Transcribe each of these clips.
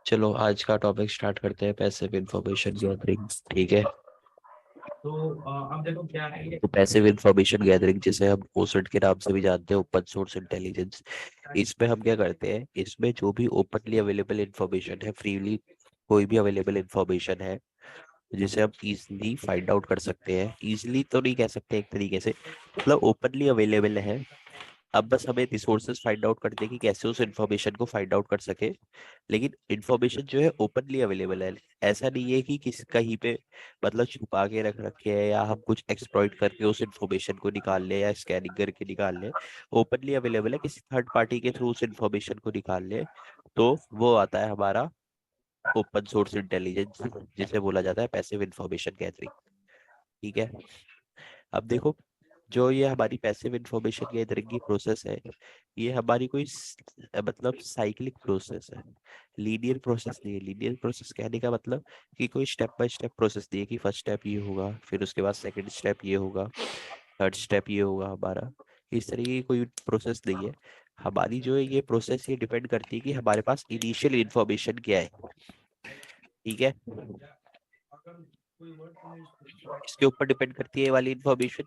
चलो आज का टॉपिक स्टार्ट करते हैं, पैसिव इंफॉर्मेशन गैदरिंग। ठीक है। तो अब देखो क्या है ये। तो पैसिव इंफॉर्मेशन गैदरिंग, जिसे हम ओसेट के नाम से भी जानते हैं, ओपन सोर्स इंटेलिजेंस। इसमें हम क्या करते हैं, इसमें जो भी ओपनली अवेलेबल इंफॉर्मेशन है, फ्रीली कोई भी अवेलेबल इंफॉर्मेशन है जिसे हम इजीली फाइंड आउट कर सकते हैं। इजीली तो नहीं कह सकते, एक तरीके से मतलब ओपनली अवेलेबल है। अब बस हमें रिसोर्सेज फाइंड आउट करते हैं कि कैसे उस इन्फॉर्मेशन को फाइंड आउट कर सके। लेकिन इन्फॉर्मेशन जो है ओपनली अवेलेबल है। ऐसा नहीं है कि किसी कहीं पे मतलब छुपा के रख रखे है या हम कुछ एक्सप्लॉइट करके उस इन्फॉर्मेशन को निकाल ले या स्कैनिंग करके निकाल ले। ओपनली अवेलेबल है, किसी थर्ड पार्टी के थ्रू उस इन्फॉर्मेशन को निकाल ले तो वो आता है हमारा ओपन सोर्स इंटेलिजेंस, जिसे बोला जाता है पैसिव इंफॉर्मेशन गैदरिंग। ठीक है। अब देखो, जो ये हमारी पैसिव इंफॉर्मेशन गैदरिंग की प्रोसेस है, ये हमारी कोई मतलब साइक्लिक प्रोसेस है। लीनियर प्रोसेस नहीं है। लीनियर प्रोसेस कहने का मतलब कि कोई स्टेप बाय स्टेप प्रोसेस नहीं है कि फर्स्ट स्टेप ये होगा, फिर उसके बाद सेकंड स्टेप ये होगा, थर्ड स्टेप ये होगा हमारा। इस तरीके की कोई प्रोसेस नहीं है। हमारी जो है ये प्रोसेस, ये डिपेंड करती है कि हमारे पास इनिशियल इंफॉर्मेशन क्या है। ठीक है। इसके ऊपर डिपेंड करती है ये वाली इंफॉर्मेशन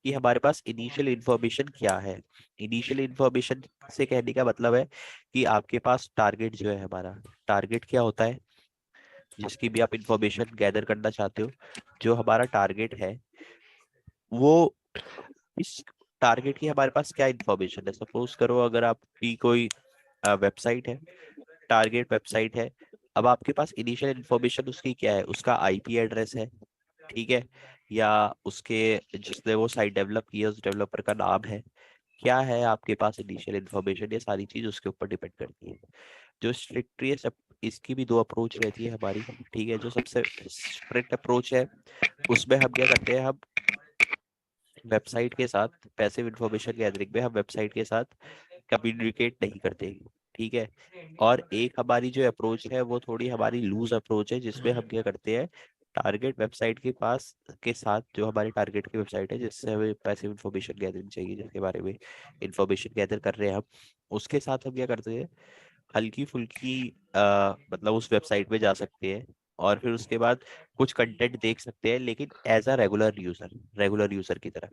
कि हमारे पास इनिशियल इंफॉर्मेशन क्या है। इनिशियल इंफॉर्मेशन से कहने का मतलब है कि आपके पास टारगेट जो है, हमारा टारगेट क्या होता है जिसकी भी आप इंफॉर्मेशन गैदर करना चाहते हो। जो हमारा टारगेट है वो, इस टारगेट की हमारे पास क्या इंफॉर्मेशन है। सपोज करो अगर आपकी कोई वेबसाइट है, टारगेट वेबसाइट है। अब आपके पास इनिशियल इंफॉर्मेशन उसकी क्या है, उसका आईपी एड्रेस है। ठीक है। या उसके जिसने वो साइट डेवलप की है उस डेवलपर का नाम है। क्या है आपके पास इनिशियल इन्फॉर्मेशन, ये सारी चीज उसके ऊपर डिपेंड करती है। जो स्ट्रिक्ट है सब, इसकी भी दो अप्रोच रहती है हमारी। ठीक है। जो सबसे स्ट्रिक्ट अप्रोच है उसमें हम क्या करते हैं, हम वेबसाइट के साथ पैसिव इंफॉर्मेशन गैदरिंग में हम वेबसाइट के साथ कम्युनिकेट नहीं करते। ठीक है। और एक हमारी जो अप्रोच है वो थोड़ी हमारी लूज अप्रोच है, जिसमें हम क्या करते हैं, टारगेट वेबसाइट के पास के साथ, जो हमारी टारगेट की वेबसाइट है जिससे हमें पैसिव इंफॉर्मेशन गैदरिंग चाहिए, जिसके बारे में इंफॉर्मेशन गैदर कर रहे हैं हम, उसके साथ हम क्या करते हैं, हल्की फुल्की मतलब उस वेबसाइट पे जा सकते हैं और फिर उसके बाद कुछ कंटेंट देख सकते हैं, लेकिन एज अ रेगुलर यूजर की तरह।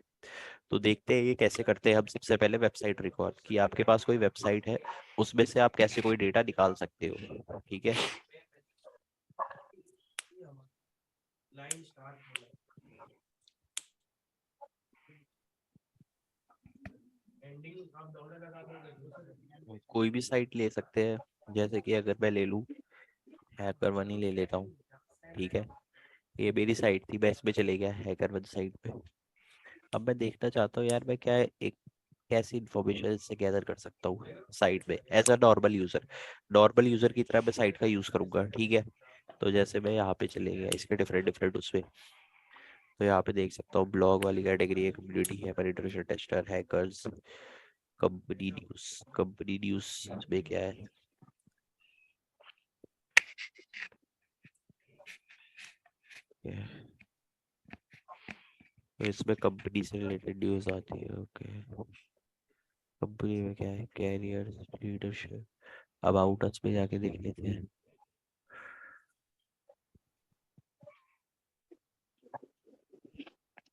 तो देखते हैं ये कैसे करते हैं। हम सबसे पहले वेबसाइट रिकॉर्ड, कि आपके पास कोई वेबसाइट है उसमें से आप कैसे कोई डेटा निकाल सकते हो। ठीक है। लाइन स्टार्ट एंडिंग आप डॉलर लगा दोगे। कोई भी साइट ले सकते हैं, जैसे कि अगर मैं ले लूँ, हैकर वन ही ले लेता हूँ। ठीक है। ये मेरी साइट थी, मैं इसमें चले गया हैकर वन साइट पे। अब मैं देखना चाहता हूँ यार, मैं क्या एक कैसी इन्फॉर्मेशन इससे गैदर कर सकता हूँ साइट में एज अ नॉर्मल यूजर की तरह मैं साइट का यूज करूंगा। ठीक है। तो जैसे मैं यहाँ पे चले गया इसके डिफरेंट डिफरेंट उसमें, तो यहाँ पे देख सकता हूँ ब्लॉग वाली कैटेगरी है, कम्युनिटी है, penetration tester, hackers, company news में क्या है। तो इसमें कंपनी से रिलेटेड न्यूज आती है। ओके। कंपनी में क्या है, कैरियर, लीडरशिप, अबाउट अस पे जाके देख लेते हैं।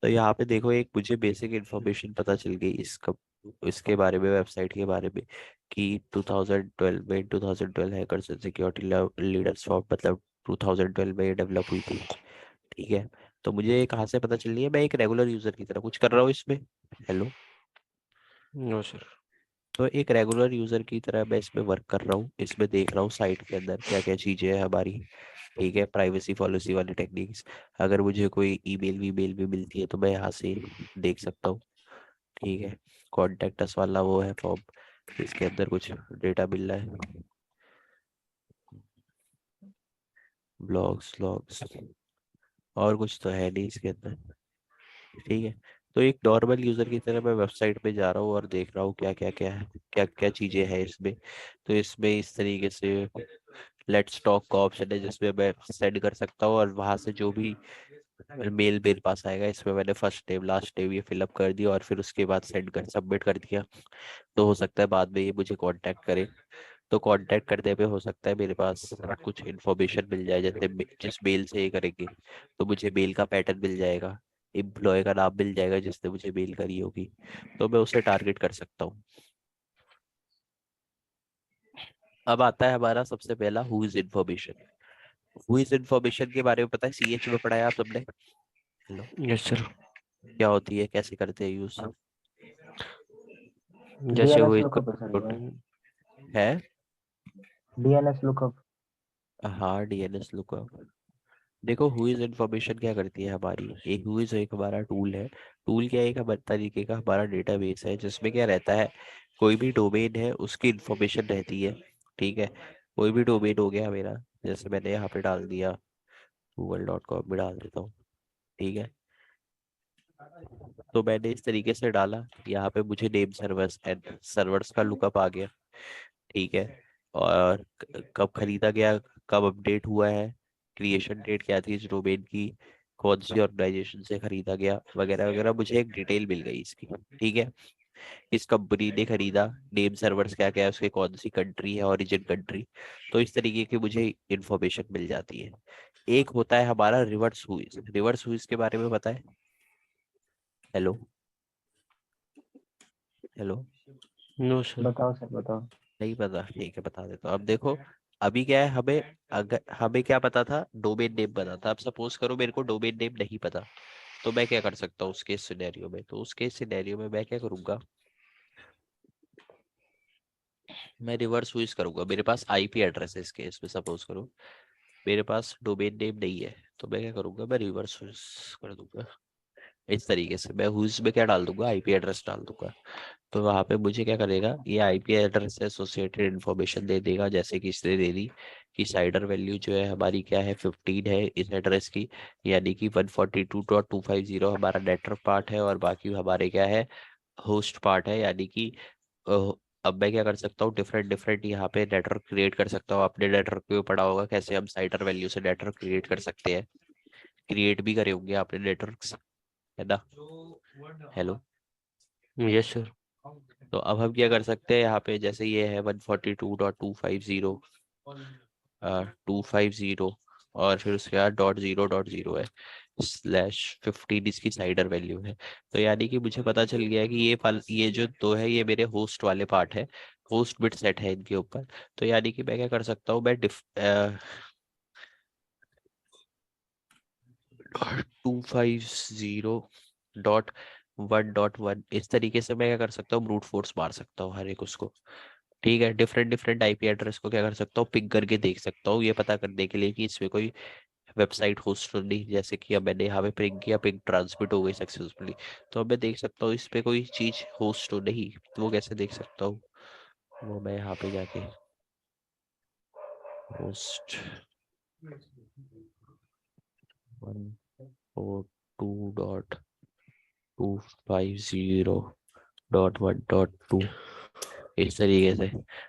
तो यहाँ पे देखो, एक मुझे बेसिक इंफॉर्मेशन पता चल गई इसके बारे में, वेबसाइट के बारे में, कि 2012 hackers and security leaders for, मतलब 2012 में ये डेवलप हुई थी। ठीक है। तो मुझे ये कहाँ से पता चल रही है, मैं एक रेगुलर यूजर की तरह कुछ कर रहा हूँ इसमें। हेलो। No sir. तो एक रेगुलर यूजर की तरह मैं इसमें वर्क कर रहा हूँ, इसमें देख रहा हूँ साइट के अंदर क्या क्या चीजें हैं हमारी। ठीक है। प्राइवेसी पॉलिसी वाली टेक्निक्स, अगर मुझे कोई ईमेल वीमेल भी मिलती है तो मैं यहाँ से देख सकता हूँ। ठीक है। कॉन्टेक्ट अस वाला वो है फॉर्म, इसके अंदर कुछ डेटा मिल रहा है। ब्लॉग्स लॉग्स, और कुछ तो है नहीं इसके अंदर। ठीक है। तो एक नॉर्मल यूजर की तरह मैं वेबसाइट पे जा रहा हूँ और देख रहा हूँ क्या क्या क्या है, क्या क्या चीजें हैं इसमें। तो इसमें इस तरीके से लेट्स टॉक का ऑप्शन है, जिसमें मैं सेंड कर सकता हूँ और वहां से जो भी मेल मेरे पास आएगा, इसमें मैंने फर्स्ट नेम लास्ट नेम ये फिलअप कर दिया और फिर उसके बाद सेंड कर सबमिट कर दिया। तो हो सकता है बाद में ये मुझे कांटेक्ट करे तो कांटेक्ट करने पे हो सकता है मेरे पास कुछ इन्फॉर्मेशन मिल जाए, जैसे जिस मेल से ये करेंगे तो मुझे मेल का पैटर्न मिल जाएगा, एम्प्लॉय का नाम मिल जाएगा जिसने मुझे मेल करी होगी, तो मैं उसे टारगेट कर सकता हूँ। अब आता है हमारा सबसे पहला who is information. Who is information के बारे में पता है, सीएच में पढ़ा है आप सबने? Hello, yes sir. क्या होती है, कैसे करते हैं यूज? जैसे वो डीएनएस इसको लुकअप है सर, है। DNS lookup. हाँ, डीएनएस लुकअप। देखो हु इज इन्फॉर्मेशन क्या करती है हमारी, एक हु इज एक हमारा टूल है। टूल क्या है, एक हमारे तरीके का हमारा डेटाबेस है जिसमें क्या रहता है, कोई भी डोमेन है उसकी इन्फॉर्मेशन रहती है। ठीक है, कोई भी डोमेन हो गया मेरा, जैसे मैंने यहाँ पे डाल दिया google.com में डाल देता हूँ। ठीक है, तो मैंने इस तरीके से डाला, यहाँ पे मुझे नेम सर्वर्स एंड सर्वर्स का लुकअप आ गया। ठीक है, और कब खरीदा गया, कब अपडेट हुआ है, क्रिएशन डेट क्या थी इस डोमेन की, कौन सी ऑर्गेनाइजेशन से खरीदा गया, वगैरह वगैरह, मुझे एक डिटेल मिल गई इसकी। ठीक है, किस कंपनी ने खरीदा, नेम सर्वर्स क्या क्या है उसके, कौन सी कंट्री है, ओरिजिन कंट्री, तो इस तरीके की मुझे इंफॉर्मेशन मिल जाती है। एक होता है हमारा रिवर्स हुइज। रिवर्स हुइज के बारे में पता है? Hello, hello, no sir. बताओ सर बताओ। नहीं पता? ठीक है, बता देता हूँ। अब देखो, अभी क्या है, हमें अगर हमें क्या पता था, डोमेन नेम पता था। अब सपोज करो मेरे को डोमेन नेम नहीं पता, तो मैं क्या कर सकता हूँ उसके सिनेरियो में, तो उसके सिनेरियो में मैं क्या करूंगा, मैं रिवर्स स्विच करूंगा। मेरे पास आईपी एड्रेस है इस केस में, सपोज करो मेरे पास डोमेन नेम नहीं है, तो मैं क्या करूंगा, मैं रिवर्स स्विच कर दूंगा। इस तरीके से मैं हुज में क्या डाल दूंगा, आईपी एड्रेस डाल दूंगा। तो वहां पे मुझे क्या करेगा, ये आईपी एड्रेस से एसोसिएटेड इन्फॉर्मेशन दे देगा, जैसे कि इसने दे दी कि साइडर वैल्यू जो है हमारी क्या है, 15 है इस एड्रेस की, यानी कि 142.250 हमारा नेटवर्क पार्ट है, और बाकी हमारे क्या है, होस्ट पार्ट है। यानी कि अ, अब मैं क्या कर सकता हूँ, डिफरेंट डिफरेंट यहाँ पे नेटवर्क क्रिएट कर सकता हूँ। आपने नेटवर्क पे पढ़ा होगा कैसे हम साइडर वैल्यू से नेटवर्क क्रिएट कर सकते हैं, क्रिएट भी करे होंगे आपने नेटवर्क्स, है ना? Hello, yes sir. तो अब हम क्या कर सकते हैं, यहाँ पे जैसे ये है 142.250 और फिर उसके बाद .0.0 है, /15 इसकी साइडर वैल्यू है। तो यानी कि मुझे पता चल गया है कि ये जो दो है ये मेरे होस्ट वाले पार्ट है, होस्ट बिट सेट है इनके ऊपर। तो यानी कि मैं क्या कर सकता हूँ, मैं 250.1.1 इस तरीके से मैं क्या कर सकता हूँ, ब्रूट फोर्स मार सकता हूँ हर एक उसको। ठीक है, डिफरेंट डिफरेंट आईपी एड्रेस को क्या कर सकता हूँ, पिंग करके देख सकता हूँ, ये पता करने के लिए कि इसमें कोई वेबसाइट होस्ट तो नहीं। जैसे कि अब मैंने यहाँ पे पिंग किया, पिंग ट्रांसमिट हो गई सक्सेसफुली, तो अब मैं देख सकता हूँ इस पे कोई चीज होस्ट तो नहीं। तो वो कैसे देख सकता हूँ, वो मैं यहाँ पे जाके होस्ट 142.250.1.2 इस तरीके से।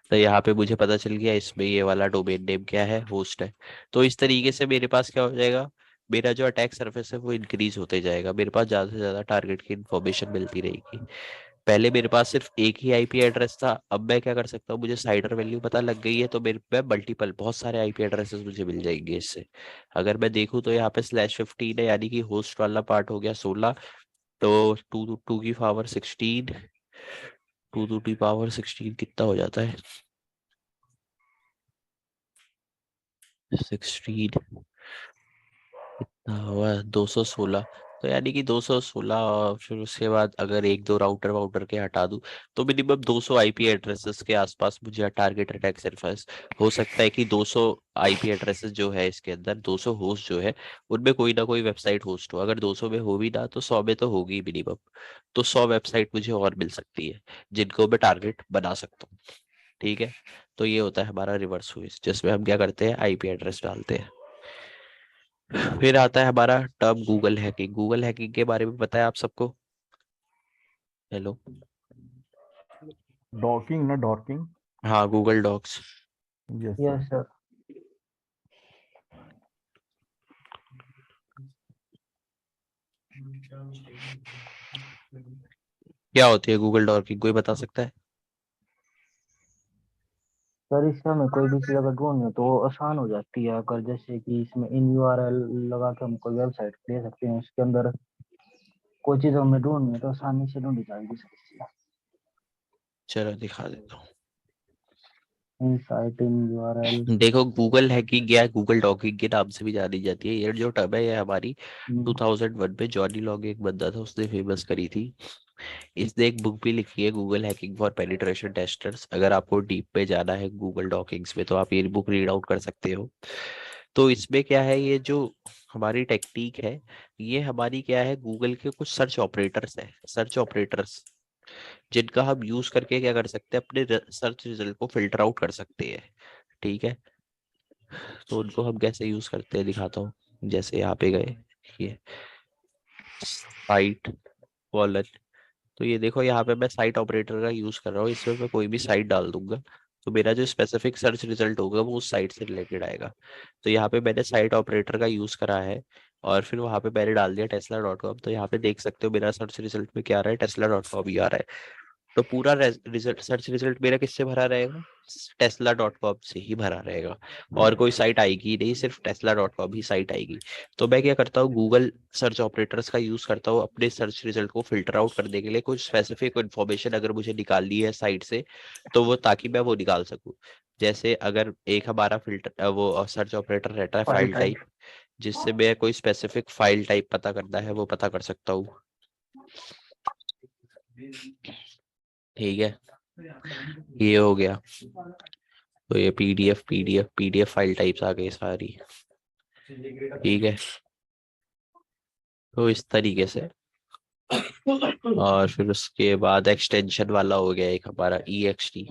तो यहाँ पे मुझे पता चल गया इसमें ये वाला डोमेन नेम क्या है, होस्ट है। तो इस तरीके से मेरे पास क्या हो जाएगा, मेरा जो अटैक सरफेस है वो इंक्रीज होते जाएगा, मेरे पास ज्यादा से ज्यादा टारगेट की इन्फॉर्मेशन मिलती रहेगी। पहले मेरे पास सिर्फ एक ही आईपी एड्रेस था, अब मैं क्या कर सकता हूँ, मुझे साइडर वैल्यू पता लग गई है, तो मेरे पे मल्टीपल बहुत सारे आईपी एड्रेसेस मुझे मिल जाएंगे इससे। अगर मैं देखूँ तो यहाँ पे /15 है, यानी कि होस्ट वाला पार्ट हो गया 16, तो टू टू की पावर 16, 2 to the power 16 कितना हो जाता है, 16 कितना हुआ, 216। तो यानी कि 216, और फिर उसके बाद अगर एक दो राउटर वाउटर के हटा दूं, तो मिनिमम 200 आईपी एड्रेसेस के आसपास मुझे टारगेट अटैक सरफेस। हो सकता है कि 200 आईपी एड्रेसेस जो है इसके अंदर, 200 होस्ट जो है उनमें कोई ना कोई वेबसाइट होस्ट हो। अगर 200 में हो भी ना तो 100 में तो होगी मिनिमम। तो 100 वेबसाइट मुझे और मिल सकती है जिनको मैं टारगेट बना सकता हूँ। ठीक है, तो ये होता है हमारा रिवर्स स्विच, जिसमें हम क्या करते हैं, आईपी एड्रेस डालते हैं। फिर आता है हमारा term Google hacking. Google hacking के बारे में पता है आप सबको? हेलो, डॉकिंग ना, डॉकिंग। हाँ, Google docs. Yes sir. Yes sir. क्या होती है गूगल डॉकिंग, कोई बता सकता है? सर सर इससे हमें कोई भी चीज अगर ढूंढनी हो तो वो आसान हो जाती है, अगर जैसे कि इसमें इन यूआरएल लगा के हम कोई वेबसाइट दे सकते हैं, उसके अंदर कोई चीज हमें ढूंढनी है तो आसानी से ढूंढी जाएगी सर इससे। चलो दिखा देता हूँ। इनसाइट इन यूआरएल। देखो गूगल हैकिंग या गूगल डॉकिंग के नाम से भी जानी जाती है। ये जो टर्म है ये हमारी 2001 में जॉनी लॉन्ग एक बंदा था उसने फेमस करी थी। इसने एक बुक भी लिखी है Google hacking for penetration testers. अगर आपको डीप पे जाना है गूगल डॉकिंग्स में तो आप ये बुक रीड आउट कर सकते हो। तो इसमें क्या है, ये जो हमारी टेक्निक है ये हमारी क्या है, गूगल के कुछ सर्च ऑपरेटर्स है, सर्च ऑपरेटर्स जिनका हम यूज करके क्या कर सकते हैं, अपने सर्च रिजल्ट को फिल्टर आउट कर सकते हैं। ठीक है, तो उनको हम कैसे यूज करते हैं दिखाता हूँ। जैसे यहाँ पे गए, ये साइट वॉलेट, तो ये देखो यहाँ पे मैं साइट ऑपरेटर का यूज कर रहा हूँ। इसमें मैं कोई भी साइट डाल दूंगा तो मेरा जो स्पेसिफिक सर्च रिजल्ट होगा वो उस साइट से रिलेटेड आएगा। तो यहाँ पे मैंने साइट ऑपरेटर का यूज करा है और फिर वहाँ पे मैंने डाल दिया tesla.com। तो यहाँ पे देख सकते हो मेरा सर्च रिजल्ट में क्या आ रहा है, tesla.com ही आ रहा है। तो पूरा रिजल्ट, सर्च रिजल्ट मेरा किससे भरा रहेगा, tesla.com से ही भरा रहेगा। और कोई साइट आएगी नहीं, सिर्फ tesla.com ही साइट आएगी। तो मैं क्या करता हूँ, गूगल सर्च ऑपरेटर्स का यूज करता हूँ अपने सर्च रिजल्ट को फिल्टर आउट करने के लिए। कुछ स्पेसिफिक इन्फॉर्मेशन अगर मुझे निकालनी है साइट से तो वो, ताकि मैं वो निकाल सकूँ। जैसे अगर एक हमारा फिल्टर वो सर्च ऑपरेटर रहता है फाइल टाइप, जिससे मैं कोई स्पेसिफिक फाइल टाइप पता करना है वो पता कर सकता हूँ। ठीक है, ये हो गया। तो ये पीडीएफ फाइल टाइप्स आ गई सारी। ठीक है, तो इस तरीके से। और फिर उसके बाद एक्सटेंशन वाला हो गया एक हमारा EXT।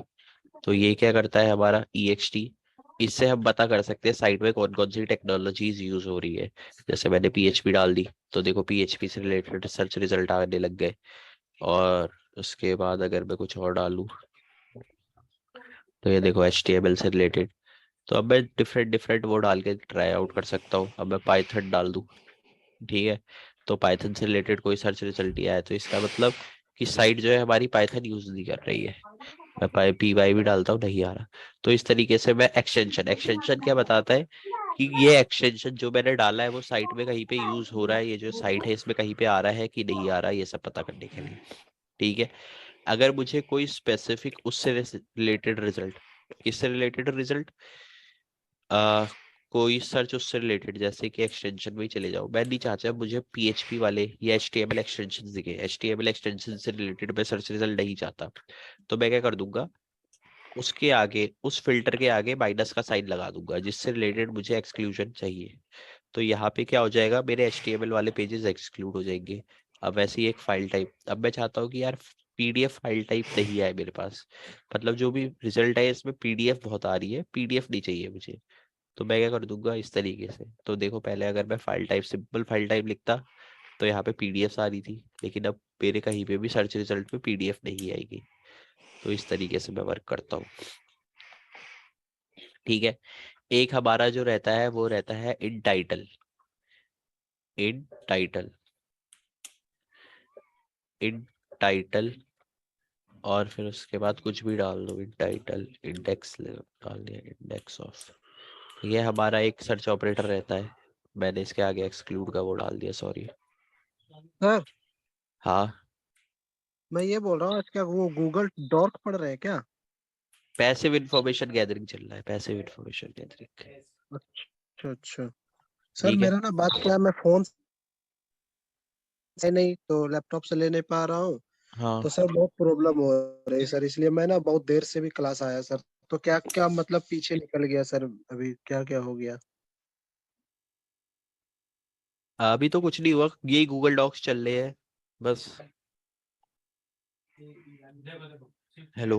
तो ये क्या करता है हमारा EXT, इससे हम पता कर सकते हैं साइट में कौन कौन सी टेक्नोलॉजीज यूज हो रही है। जैसे मैंने PHP डाल दी तो देखो PHP से रिलेटेड सर्च रिजल्ट आने लग गए। और उसके बाद अगर मैं कुछ और डालूं तो ये देखो HTML से रिलेटेड। तो अब मैं डिफरेंट डिफरेंट वो डाल के ट्राई आउट कर सकता हूँ। अब मैं पाइथन डाल दूँ, ठीक है, तो पाइथन से रिलेटेड कोई सर्च रिजल्ट ही आया तो इसका मतलब कि साइट जो है हमारी पाइथन यूज नहीं कर रही है। मैं PY भी डालता हूँ, नहीं आ रहा। तो इस तरीके से मैं एक्सटेंशन, एक्सटेंशन क्या बताता है कि ये एक्सटेंशन जो मैंने डाला है वो साइट में कहीं पे यूज हो रहा है, ये जो साइट है इसमें कहीं पे आ रहा है कि नहीं आ रहा है, ये सब पता करने के लिए। ठीक है, अगर मुझे कोई स्पेसिफिक उससे रिलेटेड रिजल्ट, किससे रिलेटेड रिजल्ट, कोई सर्च उससे रिलेटेड, जैसे कि एक्सटेंशन में ही चले जाओ, मैं नहीं चाहता मुझे PHP वाले या HTML एक्सटेंशन दिखे, HTML एक्सटेंशन से रिलेटेड मैं सर्च रिजल्ट नहीं चाहता। तो मैं क्या कर दूंगा, उसके आगे, उस फिल्टर के आगे माइनस का साइन लगा दूंगा जिससे रिलेटेड मुझे एक्सक्लूजन चाहिए। तो यहाँ पे क्या हो जाएगा, मेरे HTML वाले पेजेस एक्सक्लूड हो जाएंगे। अब वैसे ही एक फाइल टाइप, अब मैं चाहता हूँ कि यार PDF फाइल टाइप नहीं है मेरे पास, मतलब जो भी रिजल्ट है इसमें PDF बहुत आ रही है, PDF नहीं चाहिए मुझे। तो मैं क्या कर दूंगा इस तरीके से। तो देखो पहले अगर मैं file type, simple file type लिखता तो यहाँ पे PDF आ रही थी, लेकिन अब मेरे कहीं पे भी सर्च रिजल्ट में PDF नहीं आएगी। तो इस तरीके से मैं वर्क करता हूँ। ठीक है, एक हमारा जो रहता है वो रहता है इन टाइटल, इन टाइटल, इन टाइटल। और फिर उसके बाद कुछ भी डाल दो, इन टाइटल, इंडेक्स डाल दिया, इंडेक्स ऑफ। ये हमारा एक सर्च ऑपरेटर रहता है, मैंने इसके आगे एक्सक्लूड का वो डाल दिया, सॉरी। सर हाँ, मैं ये बोल रहा हूँ, आज क्या वो गूगल डॉक पढ़ रहे हैं क्या? पैसिव इंफॉर्मेशन गैदरिंग चल रहा है, पैसिव इंफॉर्मेशन गैदरिंग। अच्छा अच्छा। सर ठीक है, मेरा ना बात क्या है, मैं फोन से नहीं तो लैपटॉप से ले नहीं पा रहा हूँ। हाँ। तो सर बहुत प्रॉब्लम हो रही है सर, इसलिए मैं ना बहुत देर से भी क्लास आया सर। तो क्या क्या मतलब पीछे निकल गया सर, अभी क्या क्या हो गया? अभी तो कुछ नहीं हुआ, यही गूगल डॉक्स चल रहे हैं बस। Hello,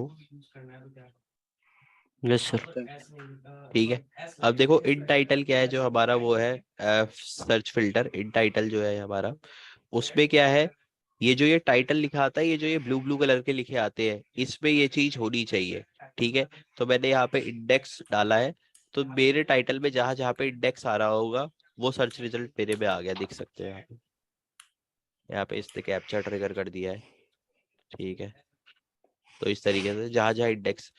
yes sir. ठीक है। अब देखो इन टाइटल क्या है, जो हमारा वो है सर्च फिल्टर, इन टाइटल जो है हमारा, उसमें क्या है, ये जो ये टाइटल लिखा आता है, ये जो ये ब्लू ब्लू कलर के लिखे आते हैं, इसमें ये चीज होनी चाहिए। ठीक है, तो मैंने यहाँ पे इंडेक्स डाला है, तो मेरे टाइटल में जहां जहां पे इंडेक्स आ रहा होगा वो सर्च रिजल्ट मेरे में आ गया, देख सकते हैं यहाँ पे। यहाँ पे इसने कैप्चा ट्रिगर कर दिया है। ठीक है, तो इस तरीके से जहां जहां इंडेक्स,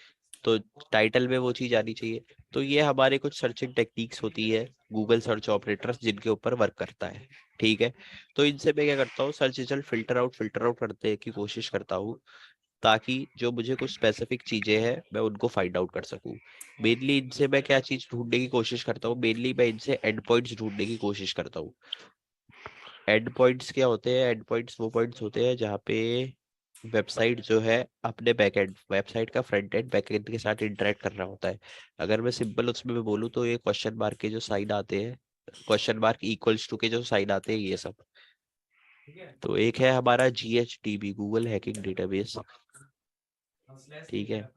तो टाइटल में वो चीज आनी चाहिए। तो ये हमारे कुछ सर्चिंग टेक्निक्स होती है गूगल सर्च ऑपरेटर्स जिनके ऊपर वर्क करता है। ठीक है, तो इनसे मैं क्या करता हूँ, सर्च रिजल्ट फिल्टर आउट करने की कोशिश करता हूँ, ताकि जो मुझे कुछ स्पेसिफिक चीजें हैं मैं उनको फाइंड आउट कर सकूं। मेनली इनसे मैं क्या चीज ढूंढने की कोशिश करता हूँ, मेनली मैं इनसे एंड पॉइंट्स ढूंढने की कोशिश करता हूँ। एंड पॉइंट्स क्या होते हैं? एंड पॉइंट्स वो पॉइंट्स होते हैं जहाँ पे वेबसाइट जो है अपने बैकएंड, वेबसाइट का फ्रंट एंड बैकएंड के साथ इंटरेक्ट कर रहा होता है। अगर मैं सिंपल उसमें मैं बोलूँ तो ये क्वेश्चन मार्क के जो साइन आते हैं, क्वेश्चन मार्क इक्वल्स टू के जो साइन आते हैं, ये सब। तो एक है हमारा GHDB, गूगल हैकिंग डेटाबेस। ठीक है,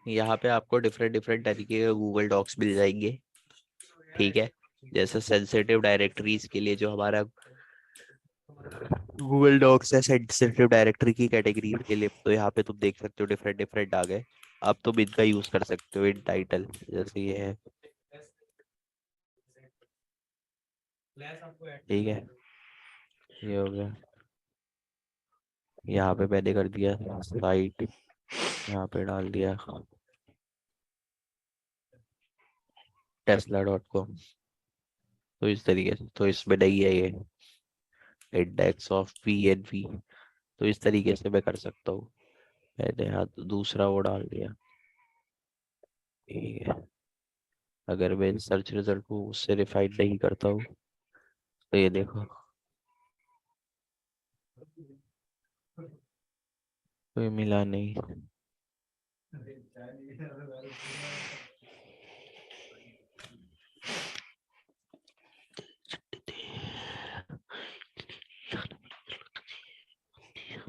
यहाँ पे आपको डिफरेंट डिफरेंट तरीके के गूगल डॉक्स मिल जाएंगे। ठीक है, जैसे सेंसिटिव डायरेक्टरीज के लिए जो हमारा गूगल डॉक्स है सेंसिटिव डायरेक्टरी की कैटेगरी के लिए, तो यहाँ पे तुम देख सकते हो डिफरेंट डिफरेंट आ गए। अब तुम इनका यूज कर सकते हो इन टाइटल, जैसे ये है। ठीक है, ये हो गया। यहाँ पे मैंने कर दिया साइट, यहाँ पे डाल दिया tesla.com। तो इस तरीके से, तो इसमें नहीं है ये इंडेक्स ऑफ PNV, तो इस तरीके से मैं कर सकता हूँ। मैंने यहाँ दूसरा वो डाल दिया। ठीक है, अगर मैं सर्च रिजल्ट को उससे रिफाइंड नहीं करता हूँ तो ये देखो, कोई मिला नहीं।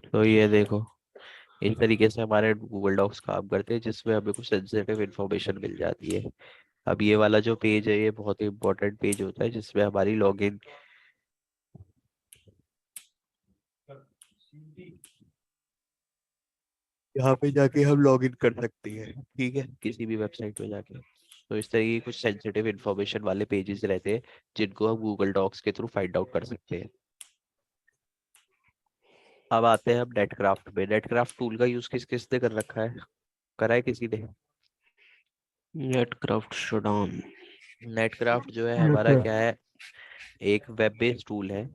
तो ये देखो, इस तरीके से हमारे गूगल डॉक्स काम करते हैं, जिसमें हमें कुछ सेंसिटिव इन्फॉर्मेशन मिल जाती है। अब ये वाला जो पेज है, ये बहुत ही इंपॉर्टेंट पेज होता है, जिसमें हमारी लॉगिन, यहाँ पे जाके हम लॉगिन कर सकते हैं। ठीक है, किसी भी वेबसाइट पे जाके। तो इस तरह की कुछ सेंसिटिव इन्फॉर्मेशन वाले पेजेस रहते हैं, जिनको हम गूगल डॉक्स के थ्रू फाइंड आउट कर सकते हैं। अब आते हैं हम नेटक्राफ्ट पे। नेटक्राफ्ट टूल का यूज किस किस ने कर रखा है? करा है किसी ने? नेटक्राफ्ट शोडाउन। नेटक्राफ्ट जो है हमारा क्या है, एक वेब बेस्ड टूल है,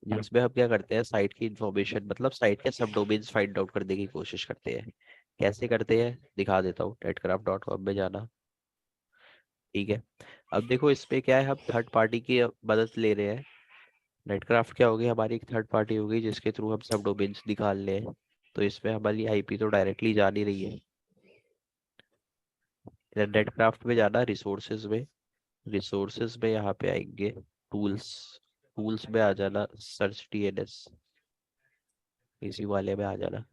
जिसमें हम क्या करते हैं, साइट की इंफॉर्मेशन, मतलब साइट के सब डोमेन्स फाइंड आउट करने की कोशिश करते हैं। कैसे करते हैं दिखा देता हूँ। netcraft.com में जाना। ठीक है, अब देखो इसमें क्या है, हम थर्ड पार्टी की मदद ले रहे हैं। नेटक्राफ्ट क्या होगी, हमारी एक थर्ड पार्टी होगी जिसके थ्रू हम सब डोमेन्स निकाल ले। तो इसमें हमारी IP तो डायरेक्टली जा नहीं रही है। नेटक्राफ्ट में जाना, रिसोर्सेज में, रिसोर्सेज में यहाँ पे आएंगे टूल्स, टूल्स में आ जाना, सर्च TLS, इसी वाले में आ जाना,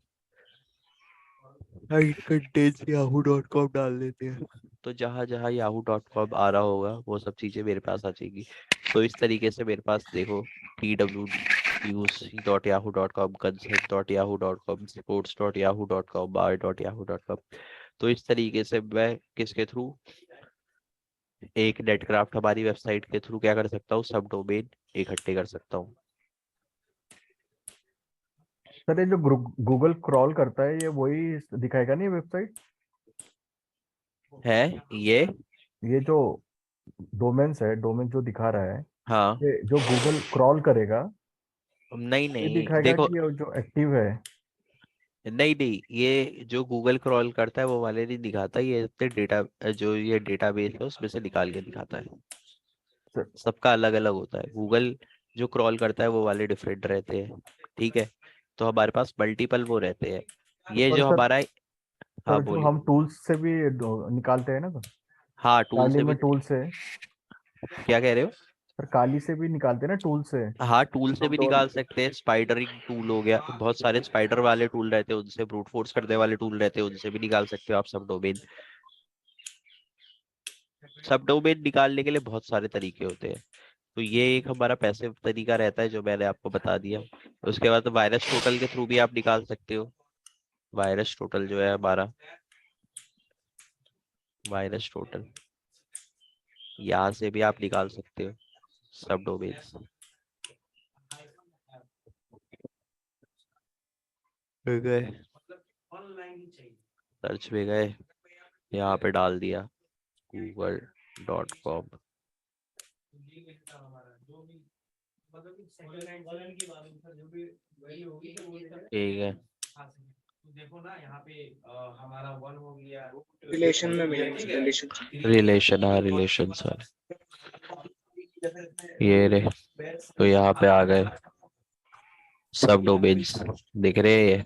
yahoo.com डाल देते हैं। तो जहाँ जहाँ yahoo.com आ रहा होगा वो सब चीज़ें मेरे पास आ जाएगी। तो इस तरीके से मेरे पास देखो, twnews.yahoo.com, consent.yahoo.com, sports.yahoo.com, bar.yahoo.com। तो इस तरीके से मैं किसके थ्रू, एक नेटक्राफ्ट हमारी वेबसाइट के थ्रू क्या कर सकता हूँ, सब डोमेन इकट्ठे कर सकता हूँ। सर ये जो गूगल क्रॉल करता है ये वही दिखाएगा नहीं वेबसाइट? है ये, ये जो डोमेन्स है, डोमेन जो दिखा रहा है, हाँ, ये जो गूगल क्रॉल करेगा नहीं ये नहीं दिखाएगा देखो, कि ये जो एक्टिव है? नहीं नहीं, ये जो गूगल क्रॉल करता है वो वाले नहीं दिखाता, ये अपने डेटा, जो ये डेटाबेस है उसमें से निकाल के दिखाता है। सर, सबका अलग अलग होता है। गूगल जो क्रॉल करता है वो वाले डिफरेंट रहते हैं। ठीक है, तो हमारे पास मल्टीपल वो रहते हैं। तो ये पर जो सर, हमारा, हाँ सर जो बोलिए। हम टूल्स से भी निकालते हैं ना सर, हाँ, टूल काली से भी। में टूल से, क्या कह रहे हो? सर काली से भी निकालते हैं ना टूल से? हाँ, टूल से हम भी दोनों। निकाल सकते हैं। स्पाइडरिंग टूल हो गया, बहुत सारे स्पाइडर वाले टूल रहते हैं, उनसे ब्रूट फोर्स करने वाले टूल रहते हैं, उनसे भी निकाल सकते हो आप सब डोमेन। सब डोमेन निकालने के लिए बहुत सारे तरीके होते हैं। तो ये एक हमारा पैसिव तरीका रहता है जो मैंने आपको बता दिया। उसके बाद वायरस टोटल के थ्रू भी आप निकाल सकते हो। वायरस टोटल जो है हमारा, वायरस टोटल यहाँ से भी आप निकाल सकते हो सब डोमेन। गए, ऑनलाइन ही चाहिए। सर्च में गए, यहाँ पे डाल दिया google.com। ये कितना हमारा जो भी मतलब कि सेकंड हैंड की बात है सर, जो भी वैल्यू होगी तो वो इसका ठीक है, खा सके। तो देखो ना यहाँ पे हमारा 1 हो गया, रिलेशन में मिलेगा, रिलेशन। रिलेशन, हाँ रिलेशन सर, ये रे। तो यहाँ पे आ गए सब डोमेन्स, दिख रहे हैं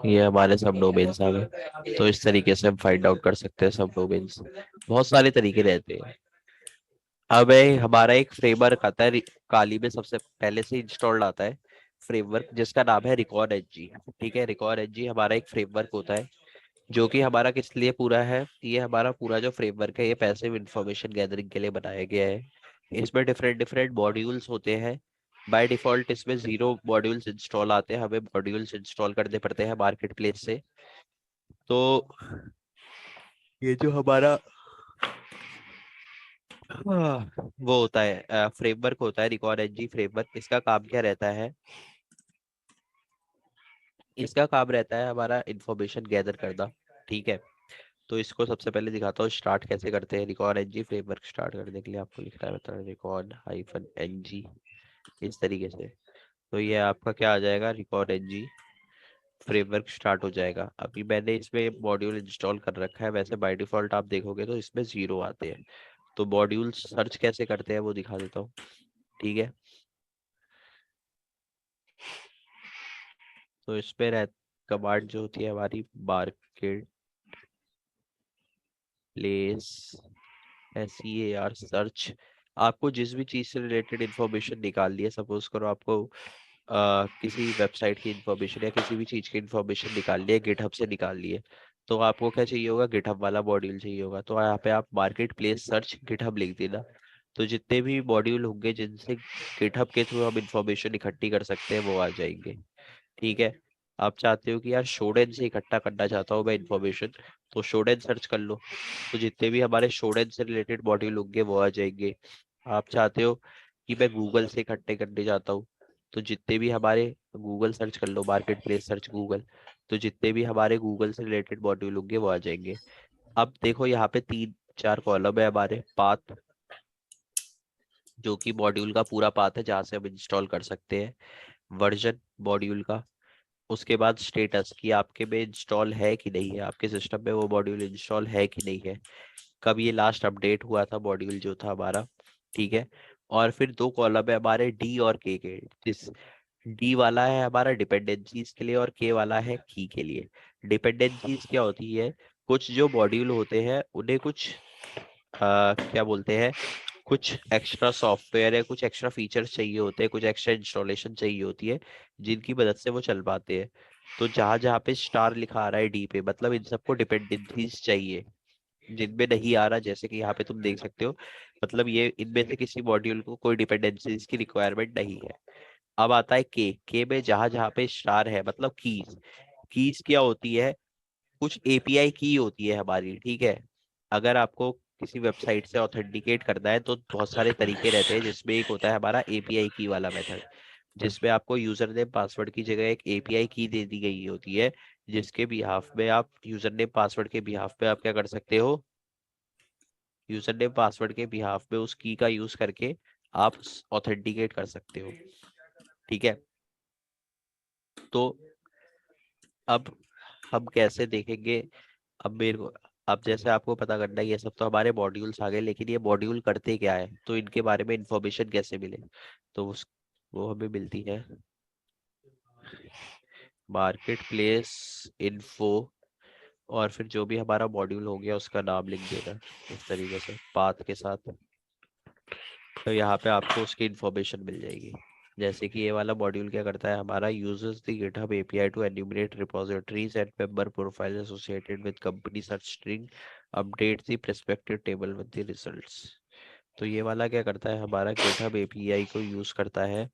ये हमारे सब डोमेन्स आ गए। तो इस तरीके से हम फाइंड आउट कर सकते हैं सब डोमेन्स। बहुत सारे तरीके रहते हैं। अब हमारा एक फ्रेमवर्क आता है काली में, सबसे पहले से इंस्टॉल्ड आता है फ्रेमवर्क जिसका नाम है रिकॉर्ड एनजी। ठीक है, रिकॉर्ड एनजी हमारा एक फ्रेमवर्क होता है जो कि हमारा किस लिए पूरा है, ये हमारा पूरा जो फ्रेमवर्क है ये पैसिव इंफॉर्मेशन गैदरिंग के लिए बनाया गया है। इसमें डिफरेंट डिफरेंट मॉड्यूल्स होते हैं। बाय डिफॉल्ट इसमें 0 मॉड्यूल्स इंस्टॉल आते हैं, हमें मॉड्यूल्स इंस्टॉल करने पड़ते हैं मार्केट प्लेस से। तो ये जो हमारा वो होता है फ्रेमवर्क होता है रिकॉर्ड एनजी फ्रेमवर्क, इसका काम क्या रहता है, इसका काम रहता है हमारा इंफॉर्मेशन गैदर करना। ठीक है, तो इसको सबसे पहले दिखाता हूँ स्टार्ट कैसे करते हैं। रिकॉर्ड एनजी फ्रेमवर्क स्टार्ट करने के लिए आपको लिखना है रिकॉर्ड हाइफन एनजी, इस तरीके से। तो ये आपका क्या आ जाएगा, रिकॉर्ड एनजी फ्रेमवर्क स्टार्ट हो जाएगा। अभी मैंने इसमें मॉड्यूल इंस्टॉल कर रखा है, वैसे बाय डिफॉल्ट आप देखोगे तो इसमें 0 आते हैं। तो मॉड्यूल सर्च कैसे करते हैं वो दिखा देता हूँ। ठीक है, तो इस पे कमांड जो होती है हमारी मार्केट प्लेस SEAR सर्च, आपको जिस भी चीज से रिलेटेड इंफॉर्मेशन निकालनी है, सपोज करो आपको किसी वेबसाइट की इंफॉर्मेशन या किसी भी चीज की इंफॉर्मेशन निकालनी है, गिटहब से निकालनी है, तो आपको क्या चाहिए होगा, गिटहब वाला मॉड्यूल चाहिए होगा। तो यहाँ पे आप मार्केट प्लेस सर्च गिटहब लिख देना, तो जितने भी मॉड्यूल होंगे जिनसे गिटहब के थ्रू हम इंफॉर्मेशन इकट्ठी कर सकते हैं वो आ जाएंगे। ठीक है, आप चाहते हो कि यार शोडेन से इकट्ठा करना चाहता हूँ मैं इंफॉर्मेशन, तो शोडेन सर्च कर लो, तो जितने भी हमारे शोडेन से रिलेटेड मॉड्यूल होंगे वो आ जाएंगे। आप चाहते हो कि मैं गूगल से इकट्ठे करने चाहता हूँ, तो जितने भी हमारे गूगल सर्च कर लो, मार्केट प्लेस सर्च गूगल, तो जितने भी हमारे गूगल से रिलेटेड मॉड्यूल होंगे वो आ जाएंगे। अब देखो यहाँ पे 3-4 कॉलम है हमारे, पाथ जो कि मॉड्यूल का पूरा पाथ है जहाँ से हम इंस्टॉल कर सकते हैं, वर्जन मॉड्यूल का, उसके बाद स्टेटस कि आपके में इंस्टॉल है कि नहीं है, आपके सिस्टम में वो मॉड्यूल इंस्टॉल है कि नहीं है, कब ये लास्ट अपडेट हुआ था मॉड्यूल जो था हमारा। ठीक है, और फिर 2 कॉलम है हमारे डी और के, जिस डी वाला है हमारा डिपेंडेंसीज के लिए और के वाला है की के लिए। डिपेंडेंसीज क्या होती है, कुछ जो मॉड्यूल होते हैं उन्हें कुछ क्या बोलते हैं, कुछ एक्स्ट्रा सॉफ्टवेयर है, कुछ एक्स्ट्रा फीचर्स चाहिए होते हैं, कुछ एक्स्ट्रा इंस्टॉलेशन चाहिए होती है जिनकी मदद से वो चल पाते हैं। तो जहां जहां पे स्टार लिखा आ रहा है डी पे, मतलब इन सबको डिपेंडेंसीज चाहिए। जिनमें नहीं आ रहा, जैसे कि यहाँ पे तुम देख सकते हो, मतलब ये इनमें से किसी मॉड्यूल को कोई डिपेंडेंसीज की रिक्वायरमेंट नहीं है। अब आता है के में जहां जहां पे स्टार है, मतलब कीज। कीज क्या होती है, कुछ एपीआई की होती है हमारी। ठीक है, अगर आपको किसी वेबसाइट से ऑथेंटिकेट करना है तो बहुत सारे तरीके रहते हैं, जिसमें एक होता है हमारा एपीआई की वाला मेथड, जिसमें आपको यूजर नेम पासवर्ड की जगह एक एपीआई की दे दी गई होती है, जिसके बिहाफ में आप यूजर नेम पासवर्ड के बिहाफ पे आप क्या कर सकते हो, यूजर नेम पासवर्ड के बिहाफ पे उस की का यूज करके आप ऑथेंटिकेट कर सकते हो। ठीक है, तो अब हम कैसे देखेंगे, अब मेरे को, अब जैसे आपको पता करना है, ये सब तो हमारे मॉड्यूल्स आ गए, लेकिन ये मॉड्यूल करते क्या है, तो इनके बारे में इंफॉर्मेशन कैसे मिले, तो वो हमें मिलती है मार्केट प्लेस इन्फो, और फिर जो भी हमारा मॉड्यूल हो गया उसका नाम लिख देना इस तरीके से पाथ के साथ। तो यहाँ पे आपको उसकी इंफॉर्मेशन मिल जाएगी। जैसे कि ये वाला मॉड्यूल क्या करता है हमारा, uses the GitHub API to enumerate repositories and member profile associated with company search string, update the prospective table with the results. तो ये वाला क्या करता है, हमारा गिटहब एपीआई को यूज करता है